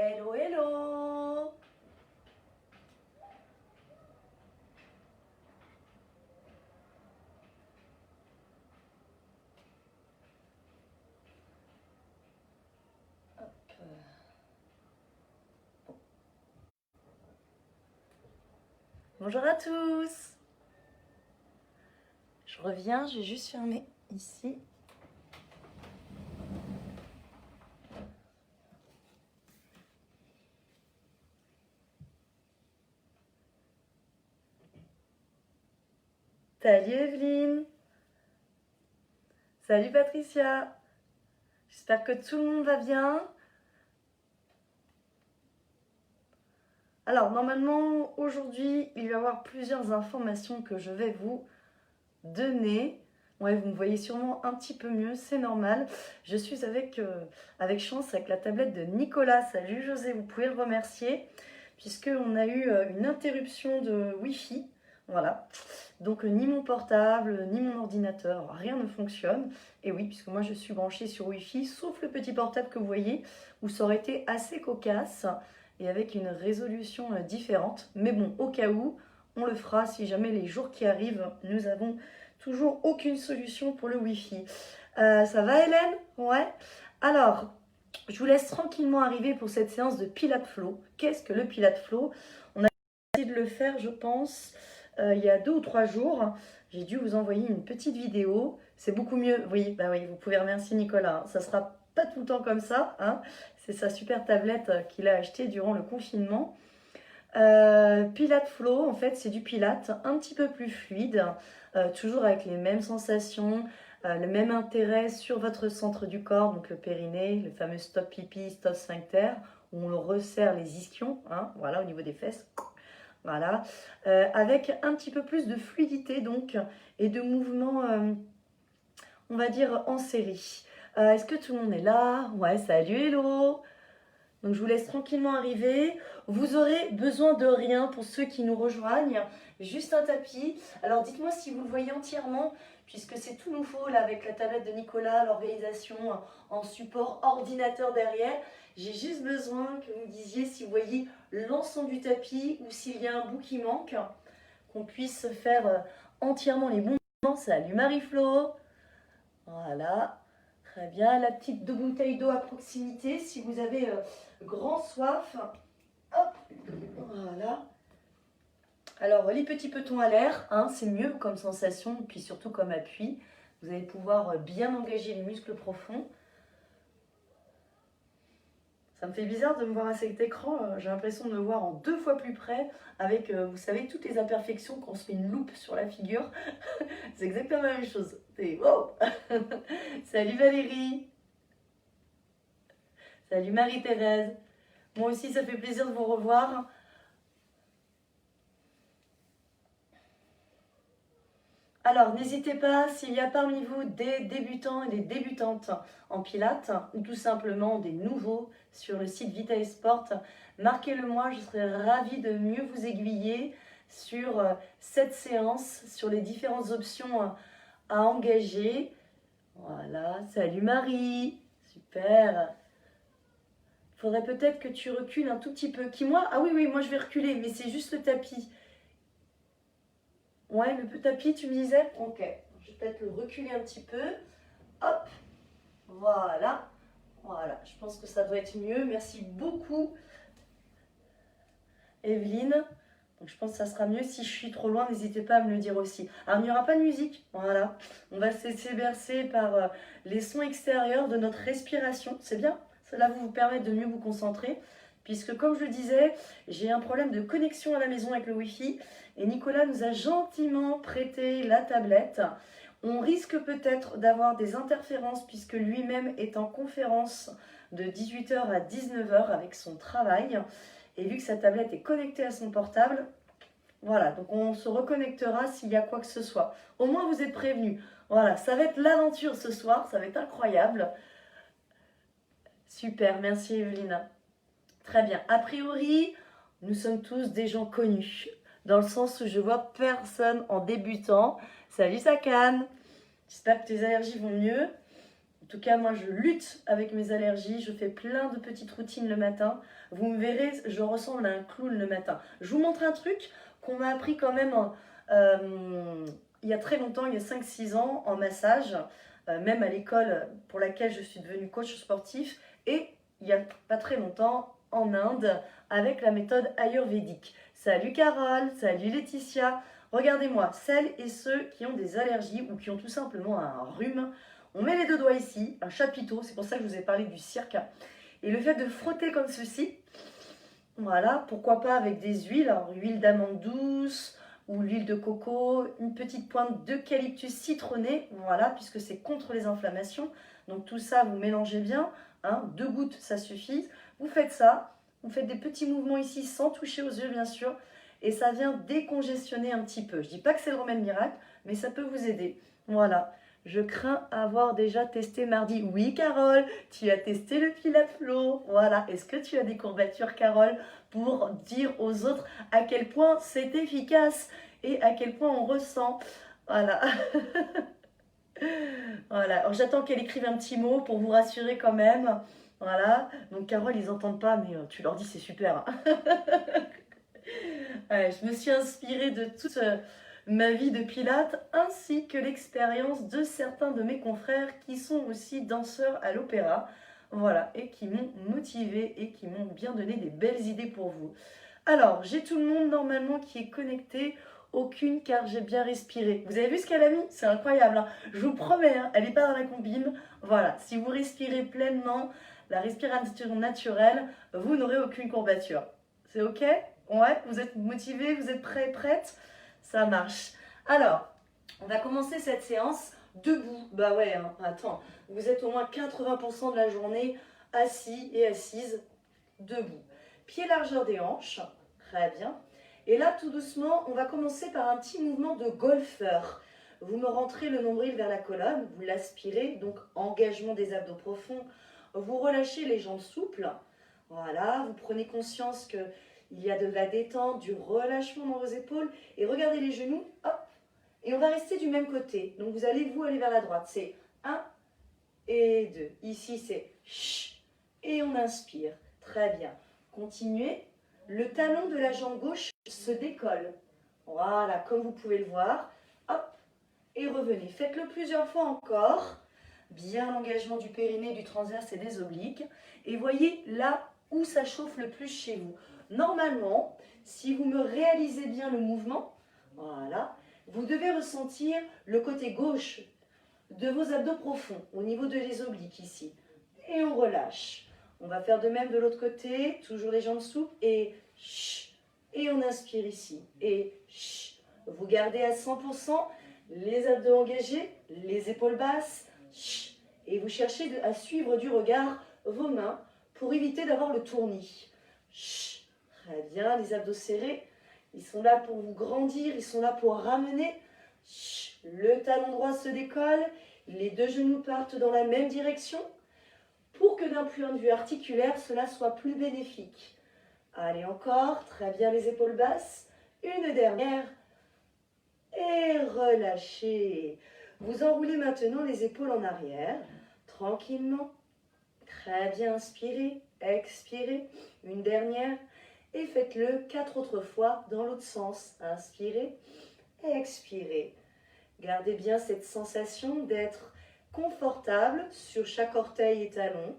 Hello, hello. Bonjour à tous. Je reviens, je vais juste fermer ici. Salut Evelyne. Salut Patricia. J'espère que tout le monde va bien. Alors normalement aujourd'hui il va y avoir plusieurs informations que je vais vous donner. Ouais, vous me voyez sûrement un petit peu mieux, c'est normal. Je suis avec chance avec la tablette de Nicolas. Salut José, vous pouvez le remercier puisqu'on a eu une interruption de Wi-Fi. Voilà. Donc ni mon portable, ni mon ordinateur, rien ne fonctionne. Et oui, puisque moi je suis branchée sur Wi-Fi, sauf le petit portable que vous voyez, où ça aurait été assez cocasse et avec une résolution différente. Mais bon, au cas où, on le fera si jamais les jours qui arrivent, nous avons toujours aucune solution pour le Wi-Fi. Ça va Hélène? Ouais. Alors, je vous laisse tranquillement arriver pour cette séance de Pilates Flow. Qu'est-ce que le Pilates Flow? On a essayé de le faire, je pense, il y a 2 ou 3 jours. J'ai dû vous envoyer une petite vidéo. C'est beaucoup mieux. Oui, bah oui, vous pouvez remercier Nicolas. Ça sera pas tout le temps comme ça, hein. C'est sa super tablette qu'il a achetée durant le confinement. Pilates Flow, en fait, c'est du Pilates un petit peu plus fluide, toujours avec les mêmes sensations, le même intérêt sur votre centre du corps, donc le périnée, le fameux stop pipi, stop sphincter, où on le resserre les ischions, hein, voilà, au niveau des fesses. Voilà, avec un petit peu plus de fluidité donc et de mouvements, on va dire en série. Est-ce que tout le monde est là? Ouais, salut, hello. Donc je vous laisse tranquillement arriver. Vous aurez besoin de rien pour ceux qui nous rejoignent, juste un tapis. Alors dites-moi si vous le voyez entièrement, puisque c'est tout nouveau là avec la tablette de Nicolas, l'organisation en support ordinateur derrière. J'ai juste besoin que vous me disiez si vous voyez l'ensemble du tapis ou s'il y a un bout qui manque, qu'on puisse faire entièrement les bons mouvements. Salut Marie-Flo. Voilà. Très bien, la petite bouteille d'eau à proximité si vous avez grand soif. Hop, voilà. Alors, les petits petons à l'air, hein, c'est mieux comme sensation, puis surtout comme appui. Vous allez pouvoir bien engager les muscles profonds. Ça me fait bizarre de me voir à cet écran, j'ai l'impression de me voir en 2 fois plus près, avec, vous savez, toutes les imperfections qu'on se fait une loupe sur la figure. C'est exactement la même chose. C'est wow. Salut Valérie. Salut Marie-Thérèse. Moi aussi, ça fait plaisir de vous revoir. Alors, n'hésitez pas, s'il y a parmi vous des débutants et des débutantes en pilates, ou tout simplement des nouveaux sur le site Vita Sport, marquez-le moi, je serai ravie de mieux vous aiguiller sur cette séance, sur les différentes options à engager. Voilà, salut Marie, super. Il faudrait peut-être que tu recules un tout petit peu. Qui moi? Ah oui, oui, moi je vais reculer, mais c'est juste le tapis. Ouais, le tapis, tu me disais? Ok, je vais peut-être le reculer un petit peu. Hop, voilà. Voilà, je pense que ça doit être mieux. Merci beaucoup, Evelyne. Donc je pense que ça sera mieux. Si je suis trop loin, n'hésitez pas à me le dire aussi. Alors, il n'y aura pas de musique. Voilà. On va se laisser bercer par les sons extérieurs de notre respiration. C'est bien. Cela va vous permettre de mieux vous concentrer. Puisque, comme je le disais, j'ai un problème de connexion à la maison avec le Wi-Fi. Et Nicolas nous a gentiment prêté la tablette. On risque peut-être d'avoir des interférences puisque lui-même est en conférence de 18h à 19h avec son travail. Et vu que sa tablette est connectée à son portable, voilà, donc on se reconnectera s'il y a quoi que ce soit. Au moins vous êtes prévenus. Voilà, ça va être l'aventure ce soir, ça va être incroyable. Super, merci Evelyne. Très bien, a priori, nous sommes tous des gens connus, dans le sens où je vois personne en débutant. Salut Sakane, j'espère que tes allergies vont mieux. tout cas, moi, je lutte avec mes allergies. Je fais plein de petites routines le matin. Vous me verrez, je ressemble à un clown le matin. Je vous montre un truc qu'on m'a appris quand même il y a très longtemps, il y a 5-6 ans, en massage, même à l'école pour laquelle je suis devenue coach sportif, et il n'y a pas très longtemps, en Inde, avec la méthode ayurvédique. Salut Carole, salut Laetitia. Regardez-moi, celles et ceux qui ont des allergies ou qui ont tout simplement un rhume, on met les 2 doigts ici, un chapiteau, c'est pour ça que je vous ai parlé du cirque. Et le fait de frotter comme ceci, voilà, pourquoi pas avec des huiles, alors huile d'amande douce ou l'huile de coco, une petite pointe d'eucalyptus citronné, voilà, puisque c'est contre les inflammations. Donc tout ça, vous mélangez bien, hein, 2 gouttes, ça suffit. Vous faites ça, vous faites des petits mouvements ici sans toucher aux yeux, bien sûr, et ça vient décongestionner un petit peu. Je ne dis pas que c'est le remède miracle, mais ça peut vous aider. Voilà. Je crains avoir déjà testé mardi. Oui, Carole, tu as testé le Pilaflo. Voilà. Est-ce que tu as des courbatures, Carole, pour dire aux autres à quel point c'est efficace et à quel point on ressent? Voilà. Voilà. Alors, j'attends qu'elle écrive un petit mot pour vous rassurer quand même. Voilà. Donc, Carole, ils n'entendent pas, mais tu leur dis c'est super. Ouais, je me suis inspirée de toute ma vie de Pilate ainsi que l'expérience de certains de mes confrères qui sont aussi danseurs à l'opéra. Voilà, et qui m'ont motivée et qui m'ont bien donné des belles idées pour vous. Alors, j'ai tout le monde normalement qui est connecté, aucune car j'ai bien respiré. Vous avez vu ce qu'elle a mis? C'est incroyable, hein. Je vous promets, hein, elle n'est pas dans la combine. Voilà, si vous respirez pleinement, la respiration naturelle, vous n'aurez aucune courbature. C'est ok? Ouais, vous êtes motivés, vous êtes prêts, prêtes? Ça marche. Alors, on va commencer cette séance debout. Bah ouais, hein, attends, vous êtes au moins 80% de la journée assis et assises debout. Pieds largeur des hanches, très bien. Et là, tout doucement, on va commencer par un petit mouvement de golfeur. Vous me rentrez le nombril vers la colonne, vous l'aspirez, donc engagement des abdos profonds. Vous relâchez les jambes souples. Voilà, vous prenez conscience que il y a de la détente, du relâchement dans vos épaules. Et regardez les genoux, hop. Et on va rester du même côté. Donc vous allez aller vers la droite. C'est 1 et 2. Ici, c'est ch. Et on inspire. Très bien. Continuez. Le talon de la jambe gauche se décolle. Voilà, comme vous pouvez le voir. Hop. Et revenez. Faites-le plusieurs fois encore. Bien l'engagement du périnée, du transverse et des obliques. Et voyez là où ça chauffe le plus chez vous. Normalement, si vous me réalisez bien le mouvement, voilà, vous devez ressentir le côté gauche de vos abdos profonds, au niveau de les obliques ici. Et on relâche. On va faire de même de l'autre côté, toujours les jambes souples, et chut, et on inspire ici. Et chut, vous gardez à 100% les abdos engagés, les épaules basses, chut, et vous cherchez à suivre du regard vos mains pour éviter d'avoir le tournis. Chut. Très bien, les abdos serrés, ils sont là pour vous grandir, ils sont là pour ramener. Chut, le talon droit se décolle, les 2 genoux partent dans la même direction pour que d'un point de vue articulaire, cela soit plus bénéfique. Allez encore, très bien les épaules basses, une dernière et relâchez. Vous enroulez maintenant les épaules en arrière, tranquillement. Très bien, inspirez, expirez, une dernière. Et faites-le 4 autres fois dans l'autre sens. Inspirez, expirez. Gardez bien cette sensation d'être confortable sur chaque orteil et talon.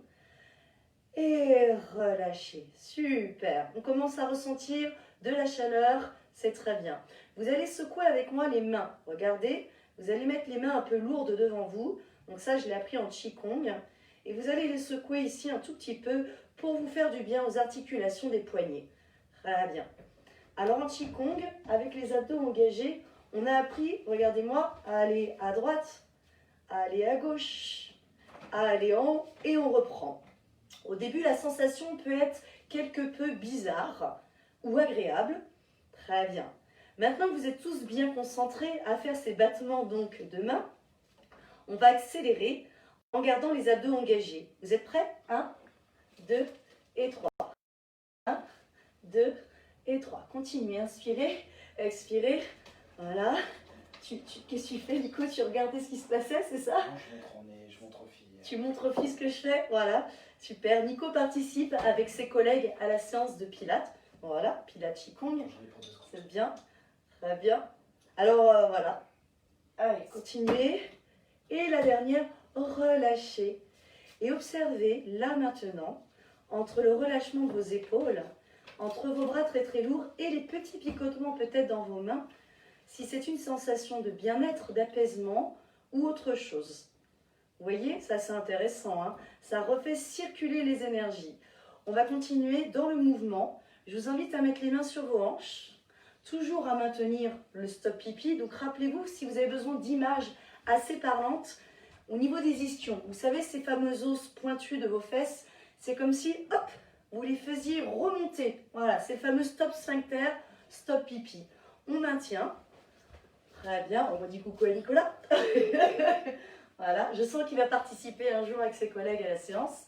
Et relâchez. Super. On commence à ressentir de la chaleur. C'est très bien. Vous allez secouer avec moi les mains. Regardez, vous allez mettre les mains un peu lourdes devant vous. Donc ça, je l'ai appris en Qigong. Et vous allez les secouer ici un tout petit peu pour vous faire du bien aux articulations des poignets. Très bien. Alors en Qigong, avec les abdos engagés, on a appris, regardez-moi, à aller à droite, à aller à gauche, à aller en haut et on reprend. Au début, la sensation peut être quelque peu bizarre ou agréable. Très bien. Maintenant que vous êtes tous bien concentrés à faire ces battements donc de main, on va accélérer en gardant les abdos engagés. Vous êtes prêts? 1, 2 et 3. 1, 2 et 3. Continuez, inspirez, expirez. Voilà. Qu'est-ce que tu fais, Nico? Tu regardais ce qui se passait, c'est ça? Non, je montre aux filles. Tu montres aux filles ce que je fais? Voilà, super. Nico participe avec ses collègues à la séance de Pilates. Voilà, Pilates Qigong. J'en ai pour 2 secondes. C'est bien, très bien. Alors, voilà. Allez, continuez. Et la dernière, relâchez. Et observez, là maintenant, entre le relâchement de vos épaules, entre vos bras très très lourds et les petits picotements peut-être dans vos mains, si c'est une sensation de bien-être, d'apaisement ou autre chose. Vous voyez, ça c'est intéressant, hein, ça refait circuler les énergies. On va continuer dans le mouvement. Je vous invite à mettre les mains sur vos hanches, toujours à maintenir le stop pipi. Donc rappelez-vous, si vous avez besoin d'images assez parlantes, au niveau des ischions, vous savez ces fameux os pointus de vos fesses, c'est comme si, hop, vous les faisiez remonter. Voilà, c'est le fameux stop sphincter, stop pipi. On maintient. Très bien, on redit coucou à Nicolas. Voilà, je sens qu'il va participer un jour avec ses collègues à la séance.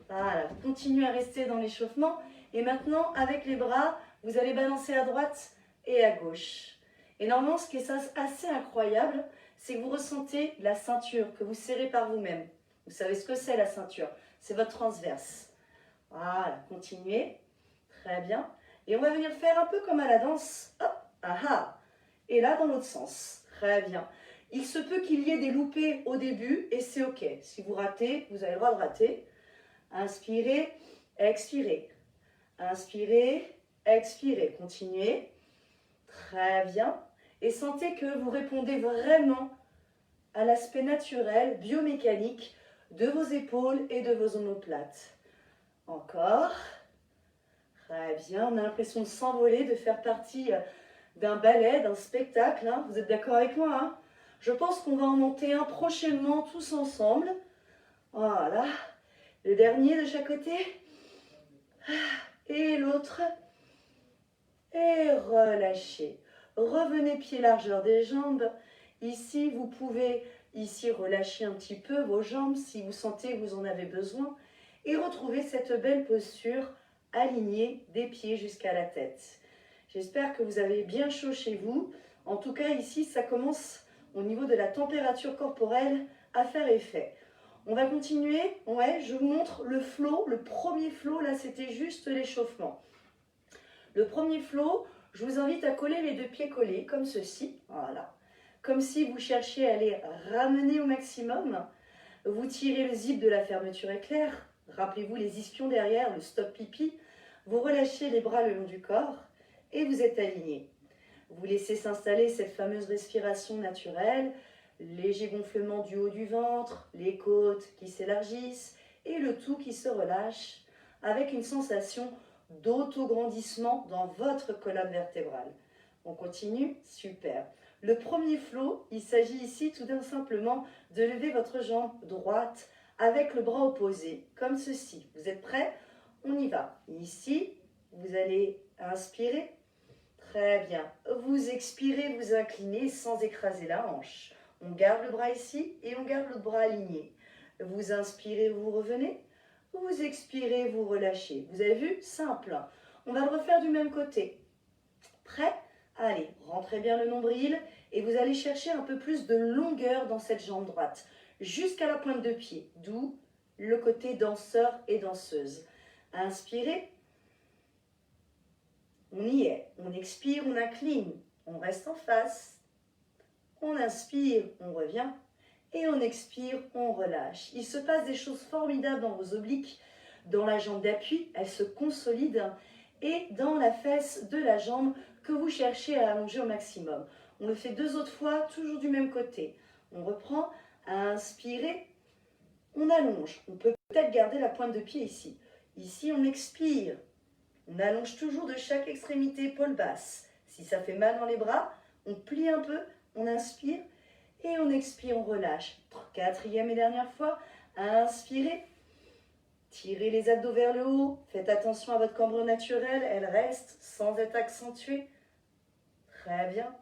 Voilà, continuez à rester dans l'échauffement. Et maintenant, avec les bras, vous allez balancer à droite et à gauche. Et normalement, ce qui est assez incroyable, c'est que vous ressentez la ceinture que vous serrez par vous-même. Vous savez ce que c'est la ceinture? C'est votre transverse. Voilà, continuez. Très bien. Et on va venir faire un peu comme à la danse. Hop, aha. Et là, dans l'autre sens. Très bien. Il se peut qu'il y ait des loupés au début et c'est OK. Si vous ratez, vous avez le droit de rater. Inspirez, expirez. Inspirez, expirez. Continuez. Très bien. Et sentez que vous répondez vraiment à l'aspect naturel, biomécanique de vos épaules et de vos omoplates. Encore. Très bien. On a l'impression de s'envoler, de faire partie d'un ballet, d'un spectacle. Hein. Vous êtes d'accord avec moi, hein? Je pense qu'on va en monter un prochainement tous ensemble. Voilà. Le dernier de chaque côté. Et l'autre. Et relâchez. Revenez pied largeur des jambes. Ici, vous pouvez relâcher un petit peu vos jambes si vous sentez que vous en avez besoin. Et retrouver cette belle posture alignée des pieds jusqu'à la tête. J'espère que vous avez bien chaud chez vous. En tout cas, ici, ça commence au niveau de la température corporelle à faire effet. On va continuer. Ouais, je vous montre le flow. Le premier flow, là, c'était juste l'échauffement. Le premier flow, je vous invite à coller les deux pieds collés, comme ceci. Voilà. Comme si vous cherchiez à les ramener au maximum. Vous tirez le zip de la fermeture éclair. Rappelez-vous les ischions derrière, le stop pipi. Vous relâchez les bras le long du corps et vous êtes aligné. Vous laissez s'installer cette fameuse respiration naturelle, léger gonflement du haut du ventre, les côtes qui s'élargissent et le tout qui se relâche avec une sensation d'autograndissement dans votre colonne vertébrale. On continue? Super. Le premier flow, il s'agit ici tout simplement de lever votre jambe droite avec le bras opposé, comme ceci. Vous êtes prêts? On y va. Ici, vous allez inspirer. Très bien. Vous expirez, vous inclinez sans écraser la hanche. On garde le bras ici et on garde l'autre bras aligné. Vous inspirez, vous revenez. Vous expirez, vous relâchez. Vous avez vu? Simple. On va le refaire du même côté. Prêt? Allez, rentrez bien le nombril et vous allez chercher un peu plus de longueur dans cette jambe droite, jusqu'à la pointe de pied, d'où le côté danseur et danseuse. Inspirez. On y est. On expire, on incline. On reste en face. On inspire, on revient. Et on expire, on relâche. Il se passe des choses formidables dans vos obliques, dans la jambe d'appui, elle se consolide, et dans la fesse de la jambe que vous cherchez à allonger au maximum. On le fait 2 autres fois, toujours du même côté. On reprend, inspirez, on allonge. On peut peut-être garder la pointe de pied ici. Ici, on expire. On allonge toujours de chaque extrémité, épaule basse. Si ça fait mal dans les bras, on plie un peu, on inspire et on expire, on relâche. 4e et dernière fois, inspirez. Tirez les abdos vers le haut. Faites attention à votre cambrure naturelle, elle reste sans être accentuée. Très bien.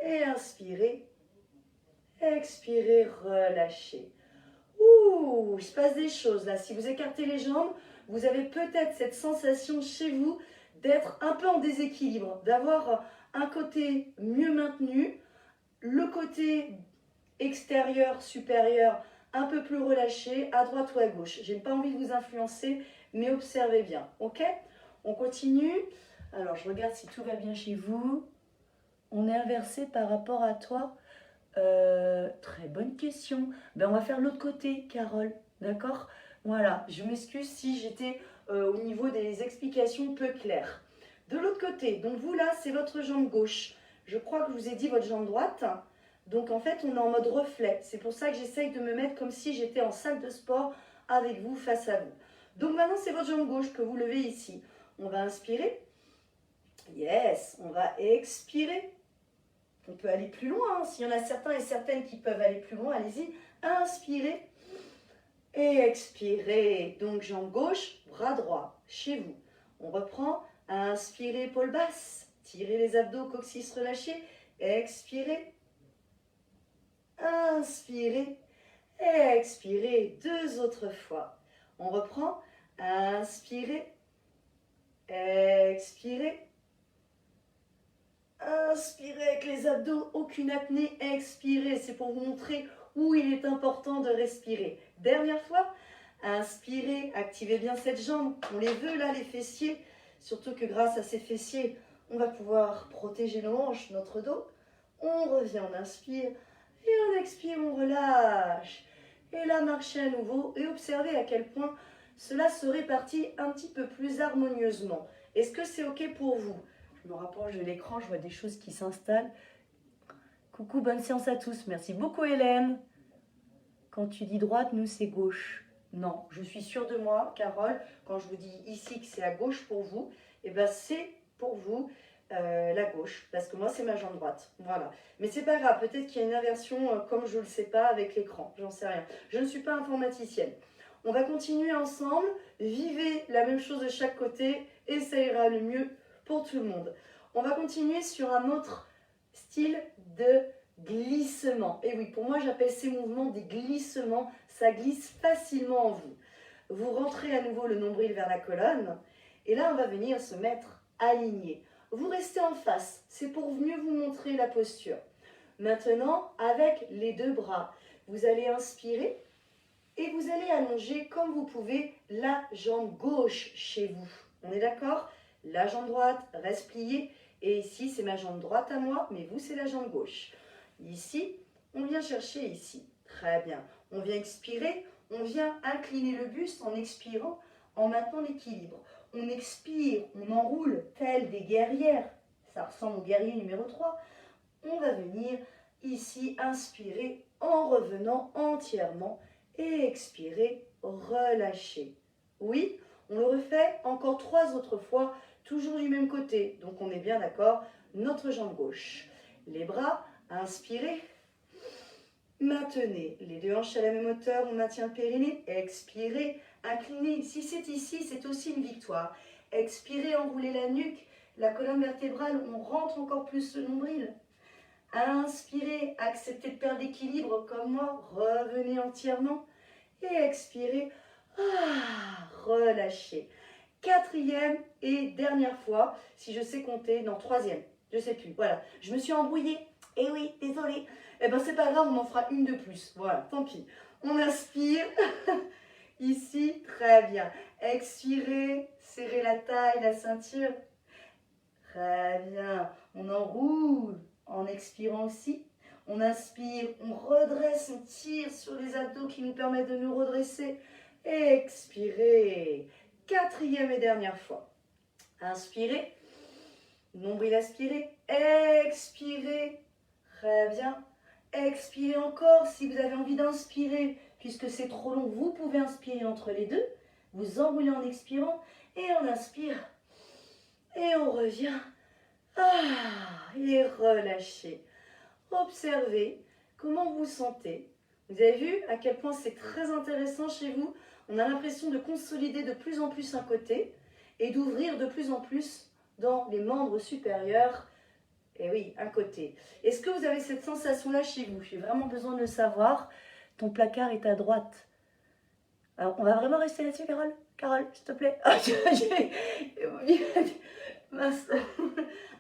Et inspirez. Expirez, relâchez. Ouh, il se passe des choses là. Si vous écartez les jambes, vous avez peut-être cette sensation chez vous d'être un peu en déséquilibre, d'avoir un côté mieux maintenu le côté extérieur, supérieur, un peu plus relâché, à droite ou à gauche. J'ai pas envie de vous influencer, mais observez bien, ok? On continue. Alors, je regarde si tout va bien chez vous. On est inversé par rapport à toi. Très bonne question. Ben, on va faire l'autre côté, Carole. D'accord? Voilà, je m'excuse si j'étais au niveau des explications peu claires. De l'autre côté, donc vous là, c'est votre jambe gauche. Je crois que je vous ai dit votre jambe droite. Donc en fait, on est en mode reflet. C'est pour ça que j'essaye de me mettre comme si j'étais en salle de sport avec vous, face à vous. Donc maintenant, c'est votre jambe gauche que vous levez ici. On va inspirer. Yes, on va expirer. On peut aller plus loin. S'il y en a certains et certaines qui peuvent aller plus loin, allez-y. Inspirez et expirez. Donc jambe gauche, bras droit, chez vous. On reprend. Inspirez, épaule basse. Tirez les abdos, coccyx relâché. Expirez. Inspirez. Expirez. 2 autres fois. On reprend. Inspirez. Expirez. Inspirez avec les abdos, aucune apnée, expirez. C'est pour vous montrer où il est important de respirer. Dernière fois, inspirez, activez bien cette jambe. On les veut là, les fessiers. Surtout que grâce à ces fessiers, on va pouvoir protéger nos hanches, notre dos. On revient, on inspire et on expire, on relâche. Et là, marchez à nouveau et observez à quel point cela se répartit un petit peu plus harmonieusement. Est-ce que c'est OK pour vous? Je me rapproche de l'écran, je vois des choses qui s'installent. Coucou, bonne séance à tous. Merci beaucoup Hélène. Quand tu dis droite, nous c'est gauche. Non, je suis sûre de moi, Carole. Quand je vous dis ici que c'est à gauche pour vous, et ben c'est pour vous la gauche. Parce que moi c'est ma jambe droite. Voilà. Mais c'est pas grave, peut-être qu'il y a une inversion comme je ne le sais pas avec l'écran. J'en sais rien. Je ne suis pas informaticienne. On va continuer ensemble. Vivez la même chose de chaque côté et ça ira le mieux pour tout le monde. On va continuer sur un autre style de glissement. Et oui, pour moi, j'appelle ces mouvements des glissements. Ça glisse facilement en vous. Vous rentrez à nouveau le nombril vers la colonne. Et là, on va venir se mettre aligné. Vous restez en face. C'est pour mieux vous montrer la posture. Maintenant, avec les 2 bras, vous allez inspirer et vous allez allonger comme vous pouvez la jambe gauche chez vous. On est d'accord? La jambe droite reste pliée. Et ici, c'est ma jambe droite à moi, mais vous, c'est la jambe gauche. Ici, on vient chercher ici. Très bien. On vient expirer. On vient incliner le buste en expirant, en maintenant l'équilibre. On expire, on enroule, tel des guerrières. Ça ressemble au guerrier numéro 3. On va venir ici inspirer en revenant entièrement et expirer, relâcher. Oui, on le refait encore 3 autres fois, toujours du même côté. Donc on est bien d'accord, notre jambe gauche. Les bras, inspirez. Maintenez les 2 hanches à la même hauteur, on maintient le périnée. Expirez, inclinez. Si c'est ici, c'est aussi une victoire. Expirez, enroulez la nuque, la colonne vertébrale, on rentre encore plus le nombril. Inspirez, acceptez de perdre l'équilibre comme moi, revenez entièrement. Et expirez, relâchez. 4e et dernière fois, si je sais compter, non 3e, je sais plus, voilà. Je me suis embrouillée, eh oui, désolée. Eh ben c'est pas grave, on en fera une de plus, voilà, tant pis. On inspire, ici, très bien. Expirez, serrez la taille, la ceinture. Très bien, on enroule en expirant aussi. On inspire, on redresse, on tire sur les abdos qui nous permettent de nous redresser. Expirez. 4e et dernière fois. Inspirez. Nombril aspiré. Expirez. Très bien. Expirez encore. Si vous avez envie d'inspirer, puisque c'est trop long, vous pouvez inspirer entre les 2. Vous enroulez en expirant et on inspire. Et on revient. Et relâchez. Observez comment vous vous sentez. Vous avez vu à quel point c'est très intéressant chez vous. On a l'impression de consolider de plus en plus un côté et d'ouvrir de plus en plus dans les membres supérieurs. Et oui, un côté. Est-ce que vous avez cette sensation-là chez vous? J'ai vraiment besoin de le savoir. Ton placard est à droite. Alors, on va vraiment rester là-dessus, Carole? Carole, s'il te plaît. Mince.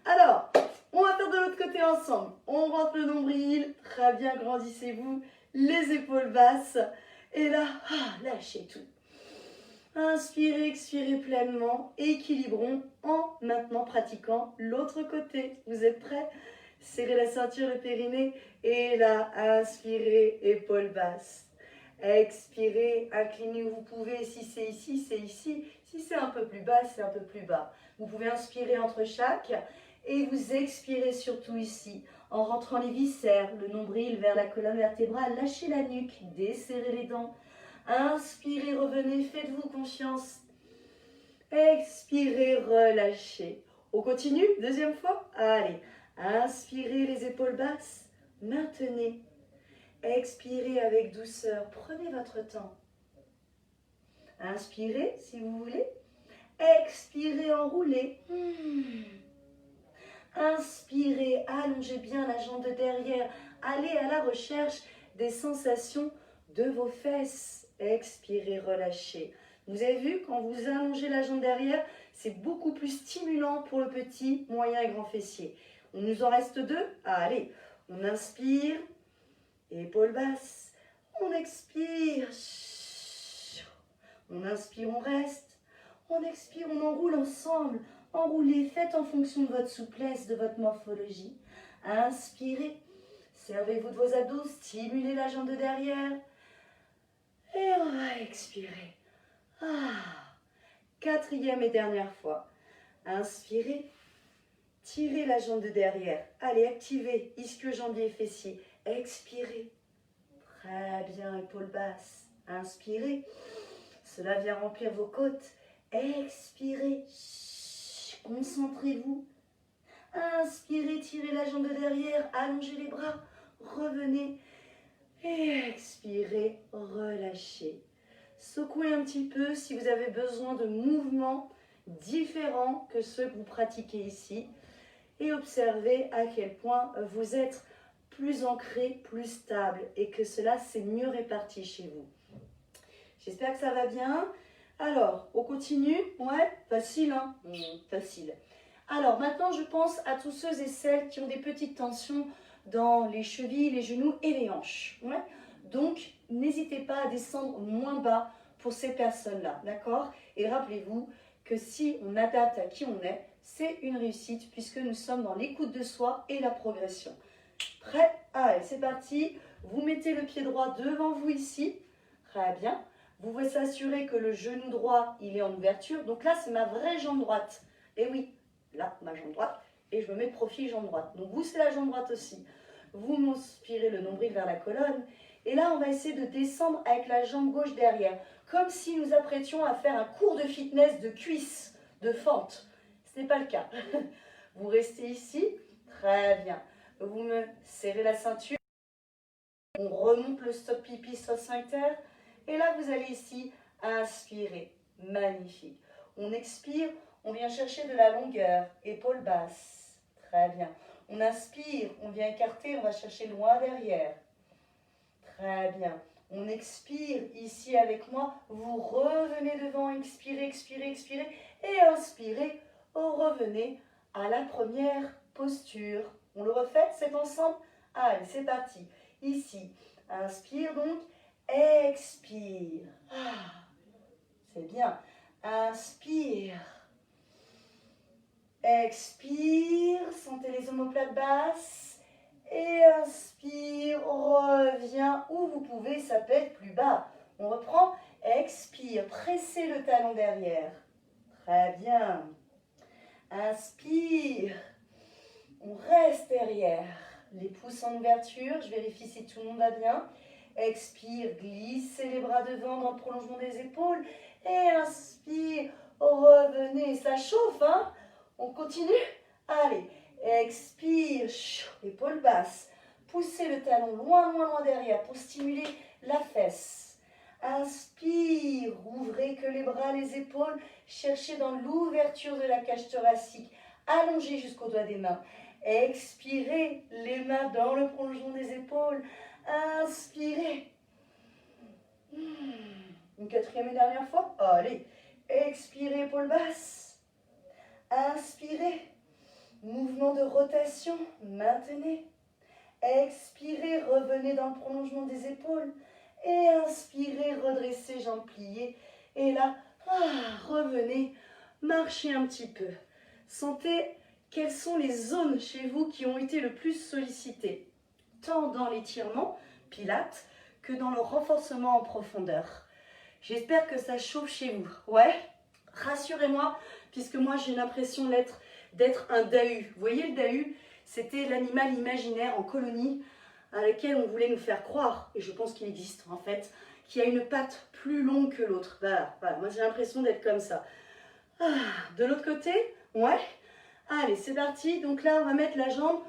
Alors, on va faire de l'autre côté ensemble, on rentre le nombril, très bien, grandissez-vous, les épaules basses. Et là, lâchez tout. Inspirez, expirez pleinement, équilibrons en maintenant pratiquant l'autre côté. Vous êtes prêts? Serrez la ceinture, le périnée. Et là, inspirez, épaules basses. Expirez, inclinez où vous pouvez. Si c'est ici, c'est ici. Si c'est un peu plus bas, c'est un peu plus bas. Vous pouvez inspirer entre chaque et vous expirez surtout ici en rentrant les viscères, le nombril vers la colonne vertébrale. Lâchez la nuque, desserrez les dents. Inspirez, revenez, faites-vous confiance. Expirez, relâchez. On continue, deuxième fois. Allez, inspirez les épaules basses, maintenez. Expirez avec douceur, prenez votre temps. Inspirez si vous voulez. Expirez, enroulez. Inspirez, allongez bien la jambe de derrière. Allez à la recherche des sensations de vos fesses. Expirez, relâchez. Vous avez vu, quand vous allongez la jambe derrière, c'est beaucoup plus stimulant pour le petit, moyen et grand fessier. On nous en reste deux. Allez, on inspire, épaules basses. On expire. On inspire, on reste. On expire, on enroule ensemble. Enroulez, faites en fonction de votre souplesse, de votre morphologie. Inspirez, servez-vous de vos abdos, stimulez la jambe de derrière. Et on va expirer. Quatrième et dernière fois. Inspirez, tirez la jambe de derrière. Allez, activez ischio-jambier et fessier. Expirez. Très bien, épaules basses. Inspirez. Cela vient remplir vos côtes. Expirez. Concentrez-vous. Inspirez, tirez la jambe de derrière. Allongez les bras. Revenez. Et expirez, relâchez. Secouez un petit peu si vous avez besoin de mouvements différents que ceux que vous pratiquez ici. Et observez à quel point vous êtes plus ancré, plus stable et que cela s'est mieux réparti chez vous. J'espère que ça va bien. Alors, on continue. Ouais, facile, hein? Facile. Alors, maintenant, je pense à tous ceux et celles qui ont des petites tensions dans les chevilles, les genoux et les hanches. Ouais. Donc, n'hésitez pas à descendre moins bas pour ces personnes-là, d'accord? Et rappelez-vous que si on adapte à qui on est, c'est une réussite puisque nous sommes dans l'écoute de soi et la progression. Prêt? Allez, c'est parti. Vous mettez le pied droit devant vous ici. Très bien. Vous pouvez s'assurer que le genou droit, il est en ouverture. Donc là, c'est ma vraie jambe droite. Et oui, là, ma jambe droite. Et je me mets de profil jambe droite. Donc vous, c'est la jambe droite aussi. Vous m'inspirez le nombril vers la colonne. Et là, on va essayer de descendre avec la jambe gauche derrière. Comme si nous apprêtions à faire un cours de fitness de cuisses, de fente. Ce n'est pas le cas. Vous restez ici. Très bien. Vous me serrez la ceinture. On remonte le stop pipi, stop sphincter. Et là, vous allez ici inspirer. Magnifique. On expire. On vient chercher de la longueur. Épaules basses. Très bien. On inspire. On vient écarter. On va chercher loin derrière. Très bien. On expire ici avec moi. Vous revenez devant. Expirez, expirez, expirez. Et inspirez. Revenez à la première posture. On le refait, c'est ensemble? Allez, c'est parti. Ici, inspire donc. Expire. C'est bien. Inspire. Expire. Sentez les omoplates basses. Et inspire. Reviens où vous pouvez. Ça peut être plus bas. On reprend. Expire. Pressez le talon derrière. Très bien. Inspire. On reste derrière. Les pouces en ouverture. Je vérifie si tout le monde va bien. Expire, glissez les bras devant dans le prolongement des épaules. Et inspire, revenez. Ça chauffe, hein? On continue? Allez, expire, épaules basses. Poussez le talon loin, loin, loin derrière pour stimuler la fesse. Inspire, ouvrez que les bras, les épaules. Cherchez dans l'ouverture de la cage thoracique. Allongez jusqu'aux doigts des mains. Expirez, les mains dans le prolongement des épaules. Inspirez. Une quatrième et dernière fois. Allez. Expirez, épaules basses. Inspirez. Mouvement mouvement de rotation, maintenez. Expirez, revenez dans le prolongement des épaules. Et inspirez, redressez, jambes pliées. Et là, revenez, marchez un petit peu. Sentez quelles sont les zones chez vous qui ont été le plus sollicitées, tant dans l'étirement, pilates, que dans le renforcement en profondeur. J'espère que ça chauffe chez vous. Ouais, rassurez-moi, puisque moi j'ai l'impression d'être un dahu. Vous voyez le dahu, c'était l'animal imaginaire en colonie à lequel on voulait nous faire croire, et je pense qu'il existe en fait, qui a une patte plus longue que l'autre. Voilà, moi j'ai l'impression d'être comme ça. De l'autre côté, ouais. Allez, c'est parti. Donc là, on va mettre la jambe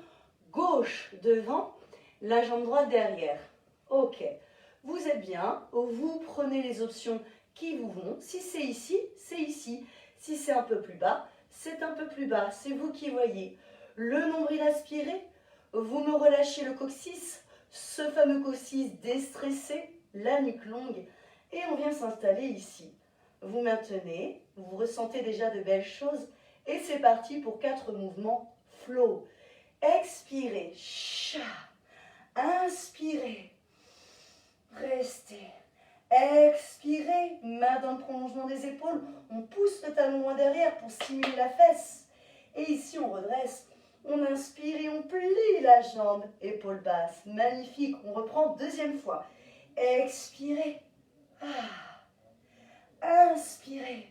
gauche devant, la jambe droite derrière. Ok. Vous êtes bien. Vous prenez les options qui vous vont. Si c'est ici, c'est ici. Si c'est un peu plus bas, c'est un peu plus bas. C'est vous qui voyez. Le nombril aspiré. Vous me relâchez le coccyx, ce fameux coccyx déstressé, la nuque longue. Et on vient s'installer ici. Vous maintenez. Vous ressentez déjà de belles choses. Et c'est parti pour 4 mouvements flow. Expirez. Cha. Inspirez. Restez. Expirez. Main dans le prolongement des épaules. On pousse le talon loin derrière pour stimuler la fesse. Et ici, on redresse. On inspire et on plie la jambe. Épaule basse. Magnifique. On reprend deuxième fois. Expirez. Inspirez.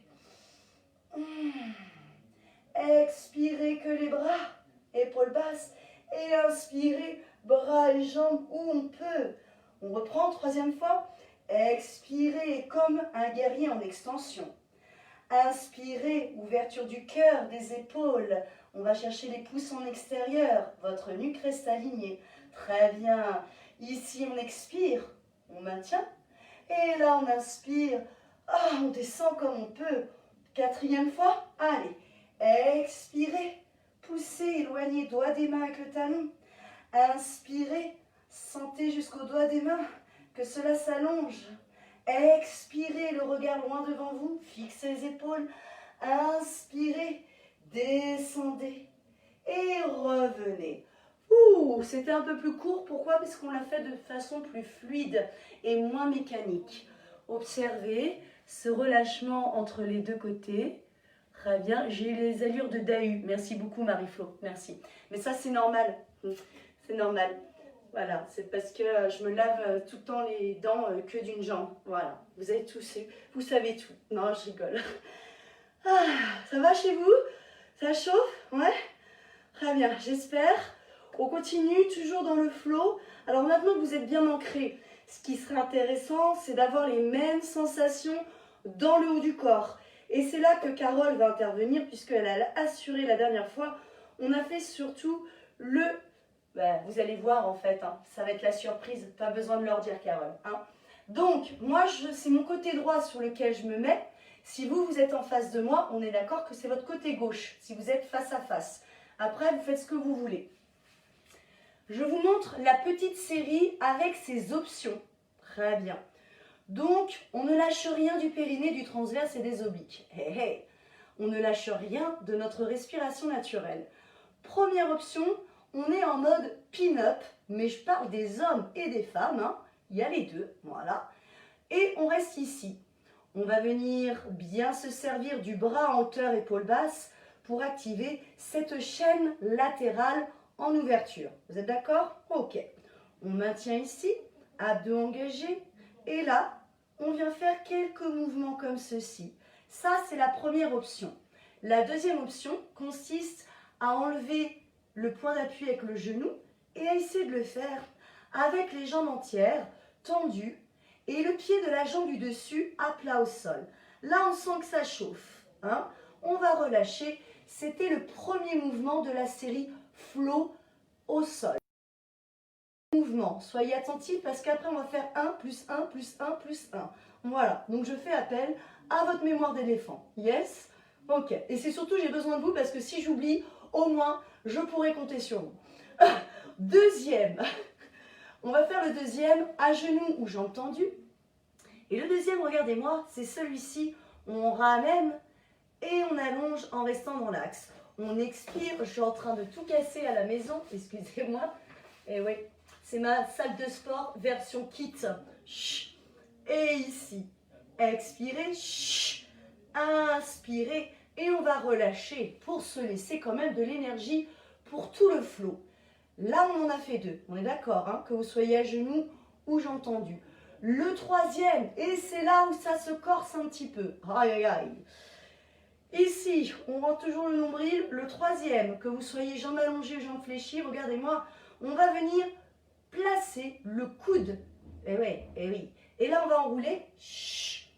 Expirez que les bras, épaules basses, et inspirez, bras et jambes où on peut. On reprend, troisième fois. Expirez comme un guerrier en extension. Inspirez, ouverture du cœur, des épaules. On va chercher les pouces en extérieur. Votre nuque reste alignée. Très bien. Ici, on expire. On maintient. Et là, on inspire. On descend comme on peut. Quatrième fois. Allez. Expirez, poussez, éloignez, doigt des mains avec le talon. Inspirez, sentez jusqu'au doigt des mains que cela s'allonge. Expirez, le regard loin devant vous, fixez les épaules. Inspirez, descendez et revenez. C'était un peu plus court, pourquoi? Parce qu'on l'a fait de façon plus fluide et moins mécanique. Observez ce relâchement entre les deux côtés. Très bien, j'ai les allures de Dahu. Merci beaucoup Marie-Flo, merci. Mais ça c'est normal, c'est normal. Voilà, c'est parce que je me lave tout le temps les dents que d'une jambe. Voilà, vous avez tous, vous savez tout. Non, je rigole. Ça va chez vous? Ça chauffe? Ouais? Très bien, j'espère. On continue toujours dans le flow. Alors maintenant que vous êtes bien ancré, ce qui serait intéressant, c'est d'avoir les mêmes sensations dans le haut du corps. Et c'est là que Carole va intervenir, puisqu'elle a assuré la dernière fois. On a fait surtout le... vous allez voir en fait, ça va être la surprise. Pas besoin de leur dire, Carole. Donc, moi, c'est mon côté droit sur lequel je me mets. Si vous êtes en face de moi, on est d'accord que c'est votre côté gauche, si vous êtes face à face. Après, vous faites ce que vous voulez. Je vous montre la petite série avec ses options. Très bien. Donc, on ne lâche rien du périnée, du transverse et des obliques. On ne lâche rien de notre respiration naturelle. Première option, on est en mode pin-up, mais je parle des hommes et des femmes. Il y a les deux, voilà. Et on reste ici. On va venir bien se servir du bras en hauteur, épaule basse, pour activer cette chaîne latérale en ouverture. Vous êtes d'accord? Ok. On maintient ici, abdos engagés. Et là, on vient faire quelques mouvements comme ceci. Ça, c'est la première option. La deuxième option consiste à enlever le point d'appui avec le genou et à essayer de le faire avec les jambes entières, tendues, et le pied de la jambe du dessus à plat au sol. Là, on sent que ça chauffe. On va relâcher. C'était le premier mouvement de la série Flow au sol. Mouvement. Soyez attentifs parce qu'après, on va faire 1 plus 1 plus 1 plus 1. Voilà. Donc, je fais appel à votre mémoire d'éléphant. Yes? Ok. Et c'est surtout, j'ai besoin de vous parce que si j'oublie, au moins, je pourrai compter sur vous. Deuxième. On va faire le deuxième à genoux ou jambes tendues. Et le deuxième, regardez-moi, c'est celui-ci. On ramène et on allonge en restant dans l'axe. On expire. Je suis en train de tout casser à la maison, excusez-moi. Et oui, c'est ma salle de sport version kit. Chut. Et ici, expirez. Chut. Inspirez. Et on va relâcher pour se laisser quand même de l'énergie pour tout le flot. Là, on en a fait 2. On est d'accord, hein, que vous soyez à genoux ou j'ai entendu. Le 3e, et c'est là où ça se corse un petit peu. Aïe, aïe, aïe. Ici, on rentre toujours le nombril. Le 3e, que vous soyez jambes allongées, jambes fléchies, regardez-moi, on va venir placer le coude. Eh oui, eh oui. Et là, on va enrouler. Chut.